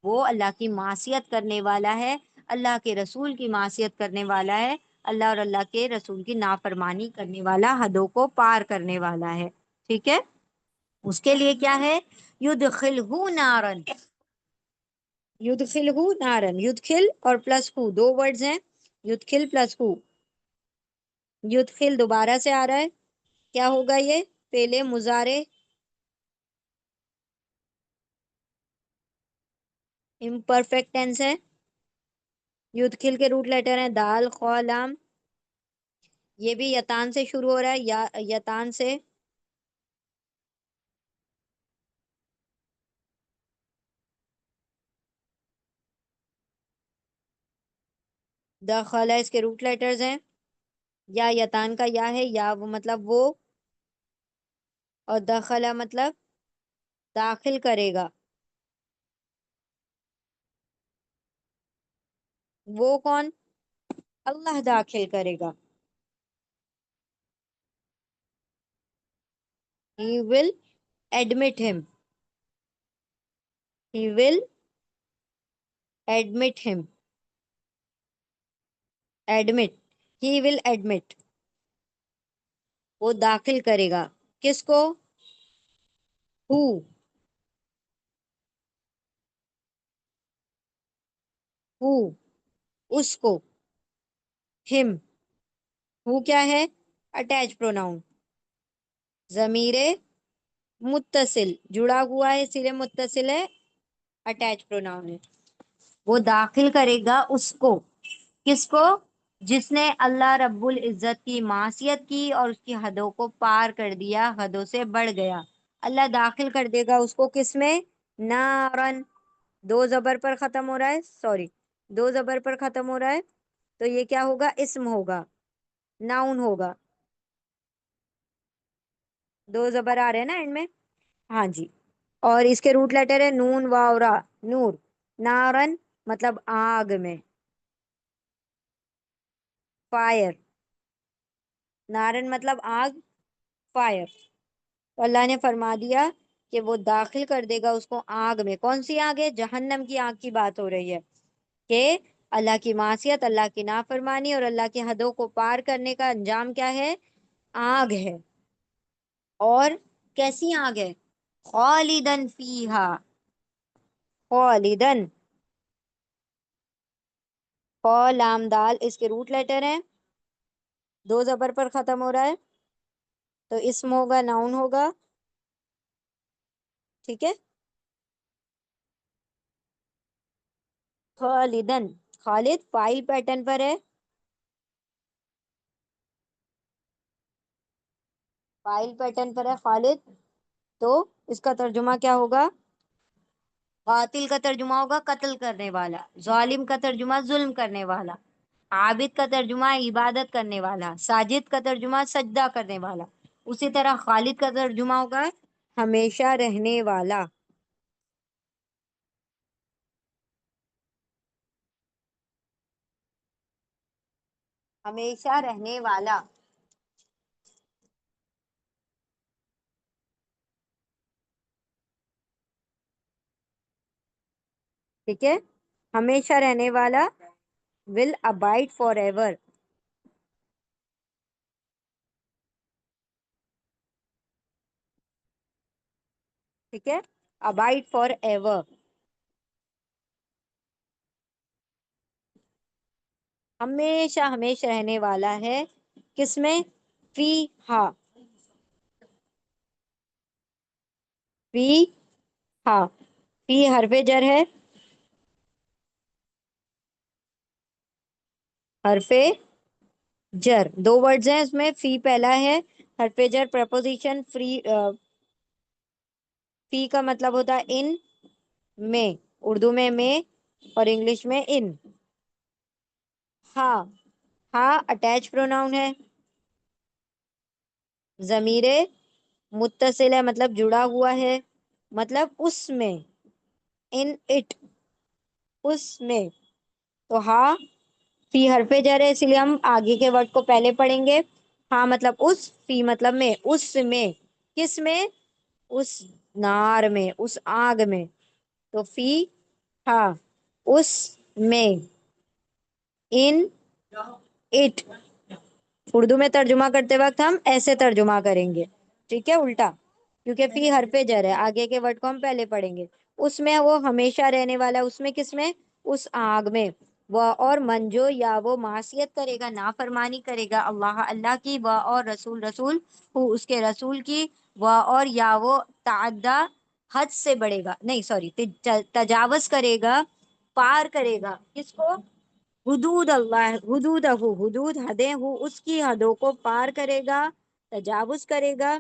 Speaker 1: وہ اللہ کی معصیت کرنے والا ہے، اللہ کے رسول کی معصیت کرنے والا ہے، اللہ اور اللہ کے رسول کی نافرمانی کرنے والا، حدوں کو پار کرنے والا ہے، ٹھیک ہے، اس کے لیے کیا ہے، یدخلہ نارن، یدخلہ نارن، یدخل اور پلس ہو دو ورڈز ہیں، یدخل پلس ہو، یدخل دوبارہ سے آ رہا ہے، کیا ہوگا یہ، پہلے مضارع امپرفیکٹ ٹینس ہے، یدخل کے روٹ لیٹر ہیں دال، خا، لام، یہ بھی یتان سے شروع ہو رہا ہے، یا یتان سے، دخلا اس کے روٹ لیٹرز ہیں، یا یتان کا یا ہے، یا وہ مطلب وہ، اور دخلا مطلب داخل کرے گا، وہ کون، اللہ داخل کرے گا، he will admit him، he will admit him، admit، he will admit، وہ داخل کرے گا، کس کو، who، who اس کو، him، who کیا ہے، اٹیچ پروناؤن، ضمیر متصل جڑا ہوا ہے، اسی لیے متصل ہے، اٹیچ پروناؤن ہے، وہ داخل کرے گا اس کو، کس کو، جس نے اللہ رب العزت کی معصیت کی اور اس کی حدوں کو پار کر دیا، حدوں سے بڑھ گیا، اللہ داخل کر دے گا اس کو، کس میں، نارن، دو زبر پر ختم ہو رہا ہے، سوری، دو زبر پر ختم ہو رہا ہے، تو یہ کیا ہوگا، اسم ہوگا، ناؤن ہوگا، دو زبر آ رہے ہیں نا اینڈ میں، ہاں جی، اور اس کے روٹ لیٹر ہے نون واو را، نور. نارن مطلب آگ میں، فائر. نارن مطلب آگ، فائر. تو اللہ نے فرما دیا کہ وہ داخل کر دے گا اس کو آگ میں. کون سی آگ ہے؟ جہنم کی آگ کی بات ہو رہی ہے کہ اللہ کی معصیت، اللہ کی نافرمانی اور اللہ کی حدوں کو پار کرنے کا انجام کیا ہے؟ آگ ہے. اور کیسی آگ ہے؟ خالدن فیہا. خالدن، خا لام دال اس کے روٹ لیٹر ہیں، دو زبر پر ختم ہو رہا ہے، تو اسم ہوگا، ناؤن ہوگا. ٹھیک ہے. خالدن، خالد فائل پیٹرن پر ہے، فائل پیٹرن پر ہے خالد. تو اس کا ترجمہ کیا ہوگا؟ قاتل کا ترجمہ ہوگا قتل کرنے والا، ظالم کا ترجمہ ظلم کرنے والا، عابد کا ترجمہ عبادت کرنے والا، ساجد کا ترجمہ سجدہ کرنے والا. اسی طرح خالد کا ترجمہ ہوگا ہمیشہ رہنے والا. ہمیشہ رہنے والا. ٹھیک ہے. ہمیشہ رہنے والا will abide forever. ٹھیک ہے. abide forever. ہمیشہ ہمیشہ رہنے والا ہے کس میں؟ فی ہا. فی ہا. فی حرف جر ہے، حرف جر. دو ورڈز ہیں اس میں، فی پہلا ہے حرف جر پریپوزیشن. فی کا مطلب ہوتا ہے ان میں، اردو میں اور انگلش میں ان. ہاں، ہاں اٹیچ پروناؤن ہے، ضمیر متصل ہے مطلب جڑا ہوا ہے، مطلب اس میں، ان اٹ، اس میں. تو ہاں فی حرف جر ہے، اسی لیے ہم آگے کے ورڈ کو پہلے پڑھیں گے. ہاں مطلب اس، فی مطلب میں، اس میں. کس میں؟ اس نار میں، اس آگ میں. تو فی ہاں اس میں، ان اٹ. اردو میں ترجمہ کرتے وقت ہم ایسے ترجمہ کریں گے، ٹھیک ہے، الٹا، کیونکہ فی حرف جر ہے. آگے کے ورڈ کو ہم پہلے پڑھیں گے. اس میں وہ ہمیشہ رہنے والا، اس میں کس میں؟ اس آگ میں. وہ اور من جو یا وہ معصیت کرے گا، نافرمانی کرے گا اللہ کی، وہ اور رسول ہو اس کے رسول کی، وہ اور یا وہ تعدی حد سے بڑھے گا، نہیں سوری تجاوز کرے گا، پار کرے گا. کس کو؟ حدود اللہ، حدود حدیں ہو اس کی حدوں کو پار کرے گا، تجاوز کرے گا.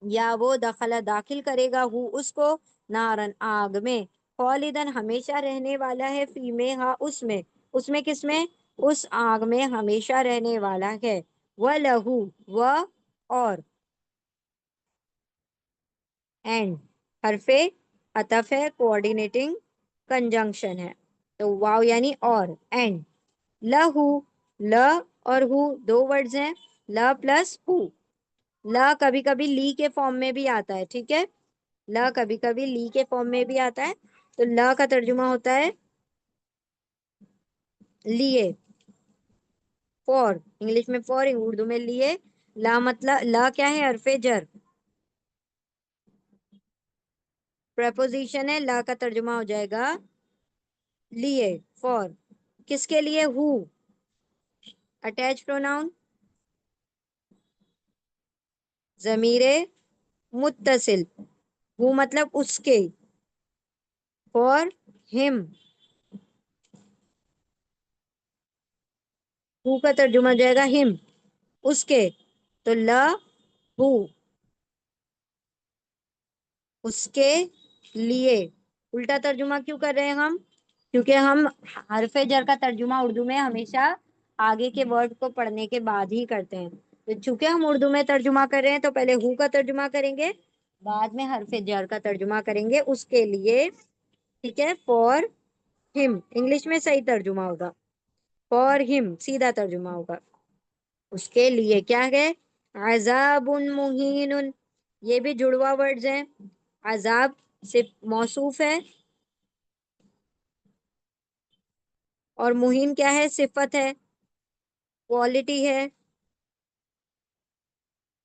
Speaker 1: یا وہ داخل کرے گا ہو اس کو، نارن آگ میں. خالدن ہمیشہ رہنے والا ہے، فی میں ہاں اس میں کس میں؟ اس آگ میں ہمیشہ رہنے والا ہے. وَلَہُ و اور اینڈ حرف عطف ہے، کوآرڈینیٹنگ کنجنکشن ہے. تو واو یعنی اور، اینڈ. لہو، ل اور ہو دو ورڈز ہیں، ل پلس ہو. لا کبھی کبھی لی کے فارم میں بھی آتا ہے، ٹھیک ہے، لا کبھی کبھی لی کے فارم میں بھی آتا ہے. تو لا کا ترجمہ ہوتا ہے لیے، فور. انگلش میں فور، اردو میں لیے. لا مطلب لا کیا ہے؟ حرف جر، پریپوزیشن ہے. لا کا ترجمہ ہو جائے گا لیے، فور. کس کے لیے؟ ہو اٹیچ پروناؤن، ضمیر متصل، ہو مطلب اس کے، فور ہم. ہو کا ترجمہ ہو جائے گا ہم، اس کے. تو لا ہو اس کے لیے. الٹا ترجمہ کیوں کر رہے ہیں ہم؟ کیونکہ ہم حرف جر کا ترجمہ اردو میں ہمیشہ آگے کے ورڈ کو پڑھنے کے بعد ہی کرتے ہیں. تو چونکہ ہم اردو میں ترجمہ کر رہے ہیں تو پہلے ہو کا ترجمہ کریں گے، بعد میں حرف جر کا ترجمہ کریں گے اس کے لیے، ٹھیک ہے؟ فار ہم انگلش میں صحیح ترجمہ ہوگا، فار ہم سیدھا ترجمہ ہوگا، اس کے لیے کیا ہے؟ عذاب مہین، یہ بھی جڑوا ورڈز ہیں۔ عذاب صرف موصوف ہے، اور مہین کیا ہے؟ صفت ہے، کوالٹی ہے،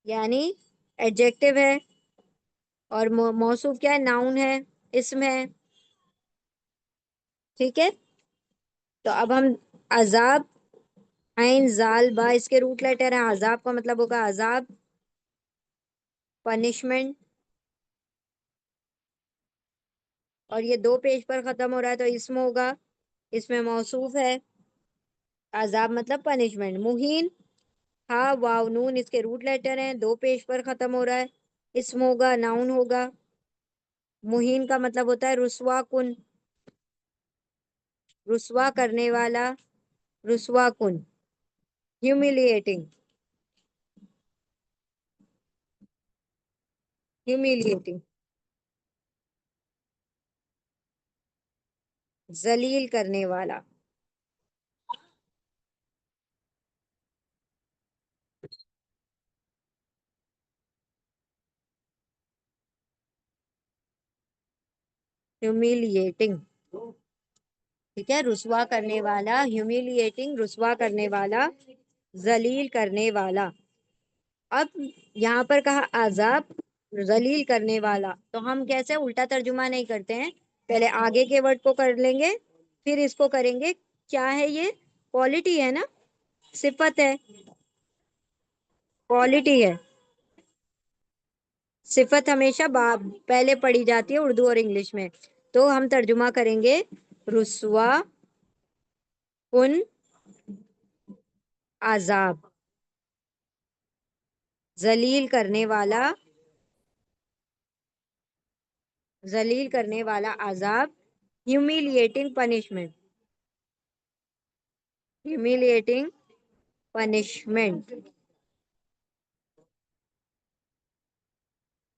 Speaker 1: یعنی ایڈجیکٹو ہے، اور موصوف کیا ہے؟ ناؤن ہے، اسم ہے، ٹھیک ہے؟ تو اب ہم عذاب، عین زال با اس کے روٹ لیٹر ہیں، عذاب کا مطلب ہوگا عذاب، پنشمنٹ، اور یہ دو پیج پر ختم ہو رہا ہے تو اسم ہوگا، اس میں موصوف ہے، عذاب مطلب پنشمنٹ۔ مہین، ہاں واو نون اس کے روٹ لیٹر ہیں، دو پیج پر ختم ہو رہا ہے، اسم ہوگا، ناؤن ہوگا۔ مہین کا مطلب ہوتا ہے رسوا کن، رسوا کرنے والا، رسوا کن، ہیومیلیٹنگ، ہیومیلیٹنگ، ذلیل کرنے والا۔ ہیومیلیٹنگ، ٹھیک ہے؟ رسوا کرنے والا، ہیومیلیٹنگ، رسوا کرنے والا، ذلیل کرنے والا۔ اب یہاں پر کہا عذاب ذلیل کرنے والا، تو ہم کیسے الٹا ترجمہ نہیں کرتے ہیں، پہلے آگے کے ورڈ کو کر لیں گے، پھر اس کو کریں گے۔ کیا ہے یہ؟ کوالٹی ہے نا، صفت ہے، کوالٹی ہے، صفت ہمیشہ پہلے پڑھی جاتی ہے اردو اور انگلش میں، تو ہم ترجمہ کریں گے رسوا کن عذاب، ذلیل کرنے والا، ذلیل کرنے والا عذاب، humiliating punishment, humiliating punishment,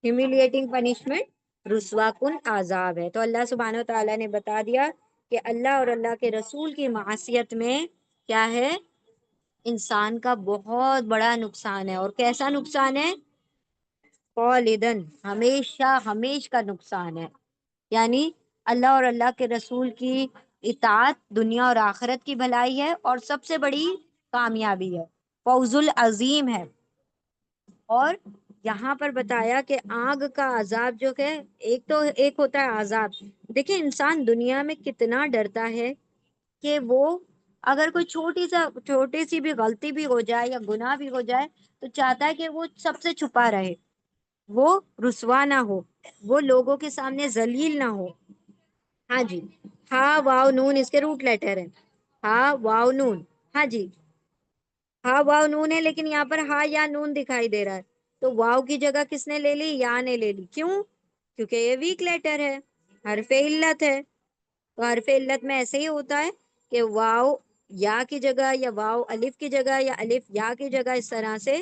Speaker 1: humiliating punishment رسوا کن عذاب ہے۔ تو اللہ سبحانہ و تعالیٰ نے بتا دیا کہ اللہ اور اللہ کے رسول کی معصیت میں کیا ہے؟ انسان کا بہت بڑا نقصان ہے، اور کیسا نقصان ہے؟ خالدن، ہمیشہ ہمیش کا نقصان ہے، یعنی اللہ اور اللہ کے رسول کی اطاعت دنیا اور آخرت کی بھلائی ہے، اور سب سے بڑی کامیابی ہے، فوز العظیم ہے۔ اور یہاں پر بتایا کہ آگ کا عذاب جو کہ ایک ہوتا ہے عذاب، دیکھیں انسان دنیا میں کتنا ڈرتا ہے کہ وہ اگر کوئی چھوٹی سی بھی غلطی بھی ہو جائے یا گناہ بھی ہو جائے تو چاہتا ہے کہ وہ سب سے چھپا رہے، وہ رسوا نہ ہو، وہ لوگوں کے سامنے ذلیل نہ ہو۔ ہاں جی، ہاں واو نون اس کے روٹ لیٹر ہے، ہاں واو نون، ہاں جی، ہاں واو نون ہے، لیکن یہاں پر ہاں یا نون دکھائی دے رہا ہے، تو واو کی جگہ کس نے لے لی؟ یا نے لے لی، کیوں؟ کیونکہ یہ ویک لیٹر ہے، حرف علت ہے، تو حرف علت میں ایسے ہی ہوتا ہے کہ واو یا کی جگہ یا واو الف کی جگہ یا الف یا کی جگہ اس طرح سے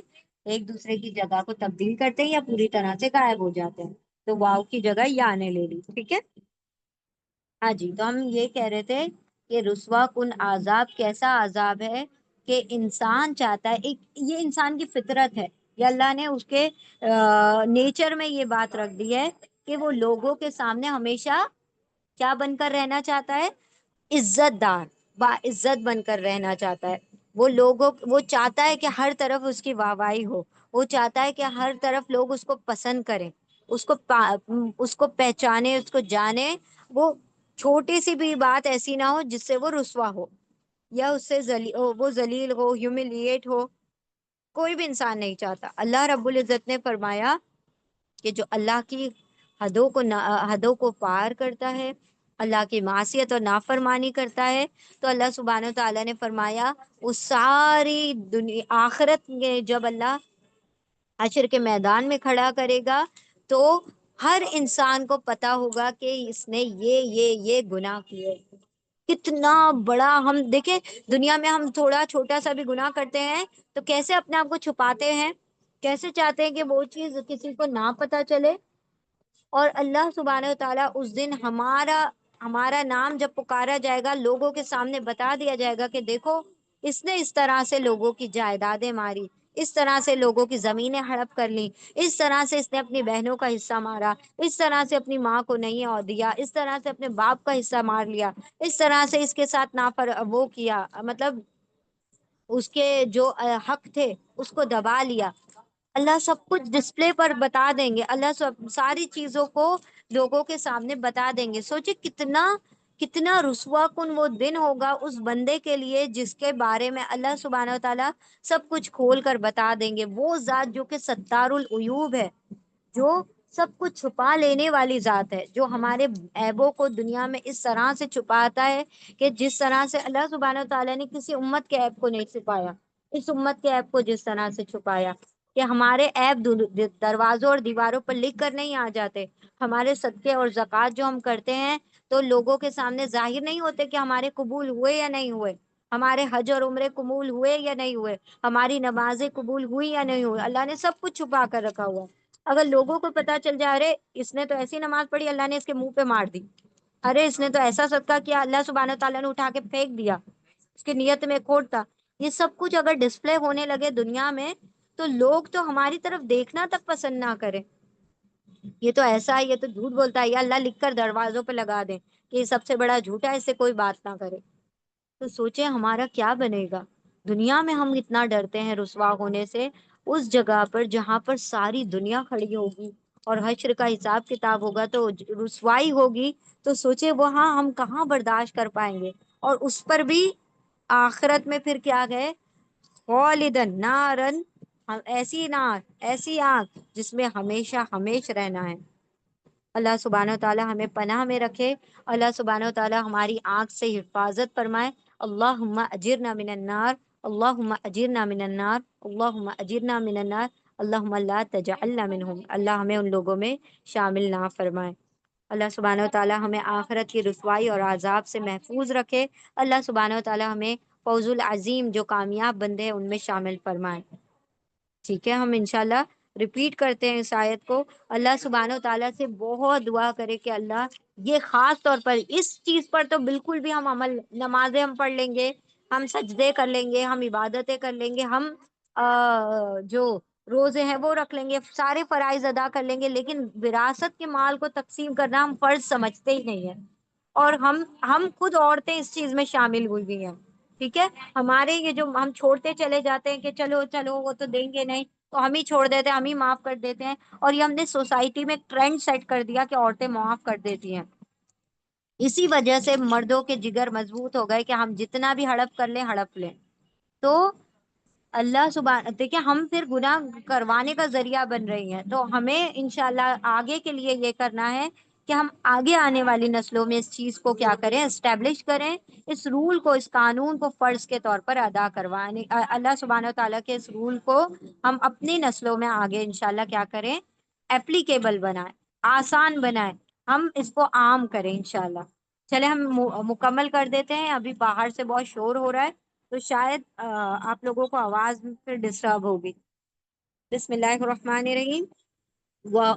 Speaker 1: ایک دوسرے کی جگہ کو تبدیل کرتے ہیں یا پوری طرح سے غائب ہو جاتے ہیں، تو واو کی جگہ یا نے لے لی، ٹھیک ہے؟ ہاں جی، تو ہم یہ کہہ رہے تھے کہ رسوا کن عذاب کیسا عذاب ہے کہ انسان چاہتا ہے، یہ انسان کی فطرت ہے، یا اللہ نے اس کے نیچر میں یہ بات رکھ دی ہے کہ وہ لوگوں کے سامنے ہمیشہ کیا بن کر رہنا چاہتا ہے؟ عزت دار، با عزت بن کر رہنا چاہتا ہے، وہ چاہتا ہے کہ ہر طرف اس کی واہ واہی ہو، وہ چاہتا ہے کہ ہر طرف لوگ اس کو پسند کریں، اس کو پہچانے، اس کو جانے، وہ چھوٹی سی بھی بات ایسی نہ ہو جس سے وہ رسوا ہو یا اس سے وہ ذلیل ہو، ہیوملیٹ ہو، کوئی بھی انسان نہیں چاہتا۔ اللہ رب العزت نے فرمایا کہ جو اللہ کی حدوں کو پار کرتا ہے، اللہ کی معصیت اور نافرمانی کرتا ہے، تو اللہ سبحانہ و تعالیٰ نے فرمایا وہ ساری دنیا آخرت میں جب اللہ حشر کے میدان میں کھڑا کرے گا تو ہر انسان کو پتا ہوگا کہ اس نے یہ گناہ کیے، کتنا بڑا۔ ہم دیکھیں دنیا میں ہم تھوڑا چھوٹا سا بھی گناہ کرتے ہیں تو کیسے اپنے آپ کو چھپاتے ہیں، کیسے چاہتے ہیں کہ وہ چیز کسی کو نہ پتا چلے، اور اللہ سبحانہ و تعالیٰ اس دن ہمارا نام جب پکارا جائے گا، لوگوں کے سامنے بتا دیا جائے گا کہ دیکھو اس نے اس طرح سے لوگوں کی جائیدادیں ماری، اس طرح سے لوگوں کی زمینیں ہڑپ کر لی، اس طرح سے اس نے اپنی بہنوں کا حصہ مارا، اس طرح سے اپنی ماں کو نہیں اور دیا، اس طرح سے اپنے باپ کا حصہ مار لیا، اس طرح سے اس کے ساتھ وہ کیا، مطلب اس کے جو حق تھے اس کو دبا لیا۔ اللہ سب کچھ ڈسپلے پر بتا دیں گے، اللہ ساری چیزوں کو لوگوں کے سامنے بتا دیں گے۔ سوچے کتنا کتنا رسوا کن وہ دن ہوگا اس بندے کے لیے جس کے بارے میں اللہ سبحانہ و تعالیٰ سب کچھ کھول کر بتا دیں گے۔ وہ ذات جو کہ ستار العیوب ہے، جو سب کچھ چھپا لینے والی ذات ہے، جو ہمارے عیبوں کو دنیا میں اس طرح سے چھپاتا ہے کہ جس طرح سے اللہ سبحانہ و تعالیٰ نے کسی امت کے عیب کو نہیں چھپایا، اس امت کے عیب کو جس طرح سے چھپایا کہ ہمارے عیب دروازوں اور دیواروں پر لکھ کر نہیں آ جاتے۔ ہمارے صدقے اور زکوٰۃ جو ہم کرتے ہیں تو لوگوں کے سامنے ظاہر نہیں ہوتے کہ ہمارے قبول ہوئے یا نہیں ہوئے، ہمارے حج اور عمرے قبول ہوئے یا نہیں ہوئے، ہماری نمازیں قبول ہوئی یا نہیں ہوئی۔ اللہ نے سب کچھ چھپا کر رکھا ہوا ہے۔ اگر لوگوں کو پتا چل جائے ارے اس نے تو ایسی نماز پڑھی، اللہ نے اس کے منہ پہ مار دی، ارے اس نے تو ایسا صدقہ کیا، اللہ سبحانہ تعالیٰ نے اٹھا کے پھینک دیا، اس کی نیت میں کھوٹ تھا، یہ سب کچھ اگر ڈسپلے ہونے لگے دنیا میں تو لوگ تو ہماری طرف دیکھنا تک پسند نہ کرے۔ یہ تو ایسا ہے، یہ تو جھوٹ بولتا ہے، یا اللہ لکھ کر دروازوں پہ لگا دیں کہ یہ سب سے بڑا جھوٹا ہے، اس سے کوئی بات نہ کرے۔ تو سوچیں ہمارا کیا بنے گا۔ دنیا میں ہم اتنا ڈرتے ہیں رسوا ہونے سے، اس جگہ پر جہاں پر ساری دنیا کھڑی ہوگی اور حشر کا حساب کتاب ہوگا تو رسوائی ہوگی، تو سوچے وہاں ہم کہاں برداشت کر پائیں گے۔ اور اس پر بھی آخرت میں پھر کیا گئے، خالدن نارن، ایسی نار، ایسی آگ جس میں ہمیشہ ہمیش رہنا ہے۔ اللہ سبحانہ و تعالی ہمیں پناہ میں رکھے، اللہ سبحانہ و تعالی ہماری آنکھ سے حفاظت فرمائے۔ اللہم اجرنا من النار، اللہم اجرنا من النار، اللہم اجرنا من النار، اللہم لا تجعلنا منہم۔ اللہ ہمیں ان لوگوں میں شامل نہ فرمائے۔ اللہ سبحانہ و تعالی ہمیں آخرت کی رسوائی اور عذاب سے محفوظ رکھے۔ اللہ سبحانہ و تعالی ہمیں فوز العظیم جو کامیاب بندے ہیں ان میں شامل فرمائے۔ ٹھیک ہے، ہم انشاءاللہ ریپیٹ کرتے ہیں اس آیت کو۔ اللہ سبحانہ و تعالیٰ سے بہت دعا کرے کہ اللہ یہ خاص طور پر اس چیز پر تو بالکل بھی ہم نمازیں ہم پڑھ لیں گے، ہم سجدے کر لیں گے، ہم عبادتیں کر لیں گے، ہم جو روزے ہیں وہ رکھ لیں گے، سارے فرائض ادا کر لیں گے، لیکن وراثت کے مال کو تقسیم کرنا ہم فرض سمجھتے ہی نہیں ہیں، اور ہم خود عورتیں اس چیز میں شامل ہوئی ہوئی ہیں۔ ٹھیک ہے، ہمارے یہ جو ہم چھوڑتے چلے جاتے ہیں کہ چلو چلو وہ تو دیں گے نہیں، تو ہم ہی چھوڑ دیتے ہیں، ہم ہی معاف کر دیتے ہیں، اور یہ ہم نے سوسائٹی میں ٹرینڈ سیٹ کر دیا کہ عورتیں معاف کر دیتی ہیں۔ اسی وجہ سے مردوں کے جگر مضبوط ہو گئے کہ ہم جتنا بھی ہڑپ کر لیں ہڑپ لیں۔ تو اللہ سبحانہ دیکھیں ہم پھر گناہ کروانے کا ذریعہ بن رہی ہیں، تو ہمیں انشاءاللہ آگے کے لیے یہ کرنا ہے کہ ہم آگے آنے والی نسلوں میں اس چیز کو کیا کریں، اسٹیبلش کریں، اس رول کو، اس قانون کو فرض کے طور پر ادا کروانے، اللہ سبحانہ و تعالیٰ کے اس رول کو ہم اپنی نسلوں میں آگے انشاءاللہ کیا کریں، ایپلیکیبل بنائیں، آسان بنائیں، ہم اس کو عام کریں انشاءاللہ۔ چلے ہم مکمل کر دیتے ہیں، ابھی باہر سے بہت شور ہو رہا ہے تو شاید آپ لوگوں کو آواز پھر ڈسٹرب ہوگی۔ بسم اللہ الرحمن الرحیم۔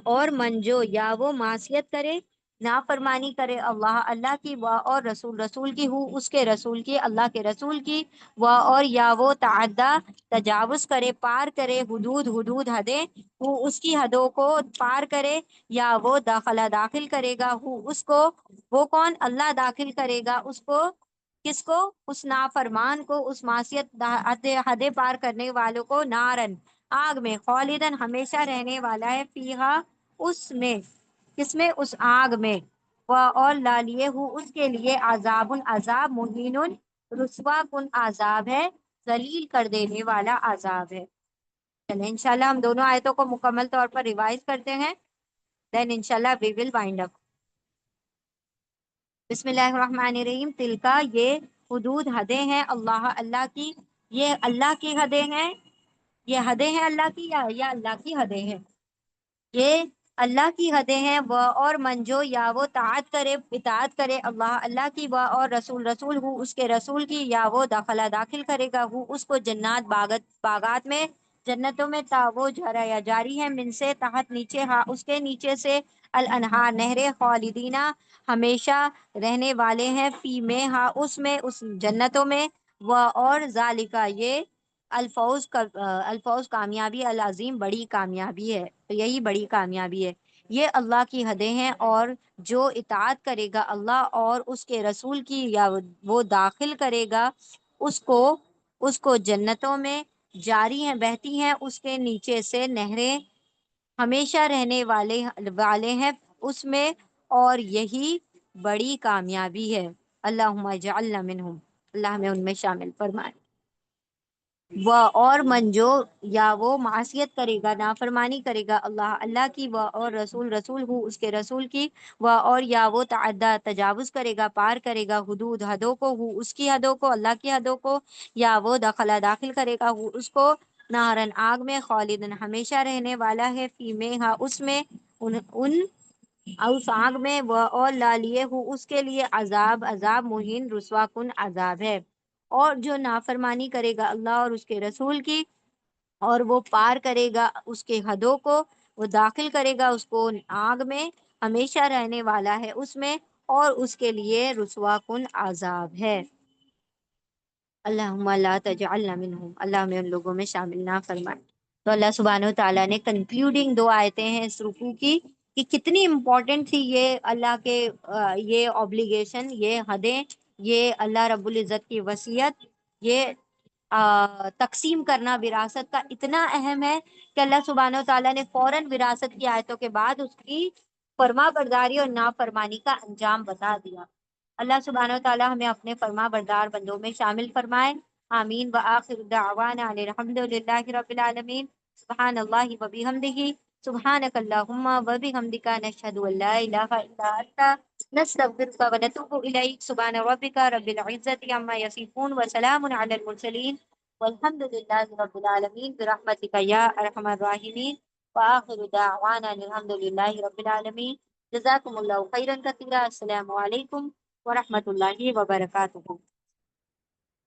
Speaker 1: اور من جو یا وہ معصیت کرے، نافرمانی کرے اللہ کی، اور رسول کی اس کے رسول کی، اللہ کے رسول کی، اور یا وہ تعدی تجاوز کرے، پار کرے، حدود حدیں اس کی حدوں کو پار کرے، یا وہ داخل کرے گا اس کو، وہ کون، اللہ داخل کرے گا اس کو، کس کو، اس نافرمان کو، اس معصیت حد پار کرنے والوں کو، نارن آگ میں، خالدن ہمیشہ رہنے والا ہے، فیہا اس میں، کس میں، اس آگ میں، اور لالیے اس کے لیے عذاب عذاب، مہین رسوا کن عذاب ہے، ذلیل کر دینے والا عذاب ہے۔ چلیں انشاءاللہ ہم دونوں آیتوں کو مکمل طور پر ریوائز کرتے ہیں، دین انشاءاللہ وی ول وائنڈ اپ۔ بسم اللہ الرحمن الرحیم۔ تلکا یہ حدود حدیں ہیں، اللہ کی، یہ اللہ کی حدیں ہیں، یہ حدیں ہیں اللہ کی، یا اللہ کی حدیں ہیں، یہ اللہ کی حدیں ہیں۔ وہ اور منجو یا وہ اطاعت کرے اللہ کی، وہ اور رسول اس کے رسول کی، یا وہ داخل کرے گا اس کو جنات باغات میں، جنتوں میں وہ جھرایا جاری ہے، من سے تحت نیچے، ہاں اس کے نیچے سے، الانہار نہریں، خالدینہ ہمیشہ رہنے والے ہیں، فی میں ہاں اس میں، اس جنتوں میں، وہ اور ذالکا یہ الفوز کامیابی، العظیم بڑی کامیابی ہے، تو یہی بڑی کامیابی ہے، یہ اللہ کی حدیں ہیں، اور جو اطاعت کرے گا اللہ اور اس کے رسول کی، یا وہ داخل کرے گا اس کو جنتوں میں، جاری ہیں بہتی ہیں اس کے نیچے سے نہریں، ہمیشہ رہنے والے ہیں اس میں، اور یہی بڑی کامیابی ہے۔ اللہم اجعلنا منہم، اللہ ہمیں ان میں شامل فرمائے۔ وہ اور من جو یا وہ معصیت کرے گا، نافرمانی کرے گا اللہ کی، وہ اور رسول ہو اس کے رسول کی، وہ اور یا وہ تعدی تجاوز کرے گا، پار کرے گا، حدود حدوں کو، ہو اس کی حدوں کو، اللہ کی حدوں کو، یا وہ داخل کرے گا ہو اس کو، نارن آگ میں، خالدن ہمیشہ رہنے والا ہے، فی میں ہاں اس میں، ان اس آگ میں، وہ اور لالیے ہو اس کے لیے، عذاب مہین رسوا کن عذاب ہے۔ اور جو نافرمانی کرے گا اللہ اور اس کے رسول کی، اور وہ پار کرے گا اس کے حدوں کو، وہ داخل کرے گا اس کو آگ میں، ہمیشہ رہنے والا ہے اس میں، اور اس کے لیے رسوا کن عذاب ہے۔ اللہم لا تجعلنا منہم، اللہ ہمیں ان لوگوں میں شامل نہ فرمائے۔ تو اللہ سبحانہ وتعالیٰ نے کنکلوڈنگ دو آیتیں ہیں اس رکوع کی، کہ کتنی امپورٹنٹ تھی یہ اللہ کے یہ obligation، یہ حدیں، یہ اللہ رب العزت کی وصیت، یہ تقسیم کرنا وراثت کا اتنا اہم ہے، کہ اللہ سبحانہ وتعالیٰ نے فوراً وراثت کی آیتوں کے بعد اس کی فرما برداری اور نافرمانی کا انجام بتا دیا۔ اللہ سبحانہ وتعالیٰ ہمیں اپنے فرما بردار بندوں میں شامل فرمائے، آمین۔ وآخر دعوانا ان الحمد للہ رب العالمین، سبحان اللہ وبحمدہ، سبحانک اللہم وبحمدک، نشہد ان لا الہ الا انت، نستغفرک ونتوب الیک، سبحان ربک رب العزت عما یصفون، وسلام علی المرسلین، والحمد للہ رب العالمین، برحمتک یا ارحم الراحمین، وآخر دعوانا ان الحمد للہ رب العالمین۔ جزاکم اللہ خیرا کثیرا، السلام علیکم ورحمۃ اللہ وبرکاتہ۔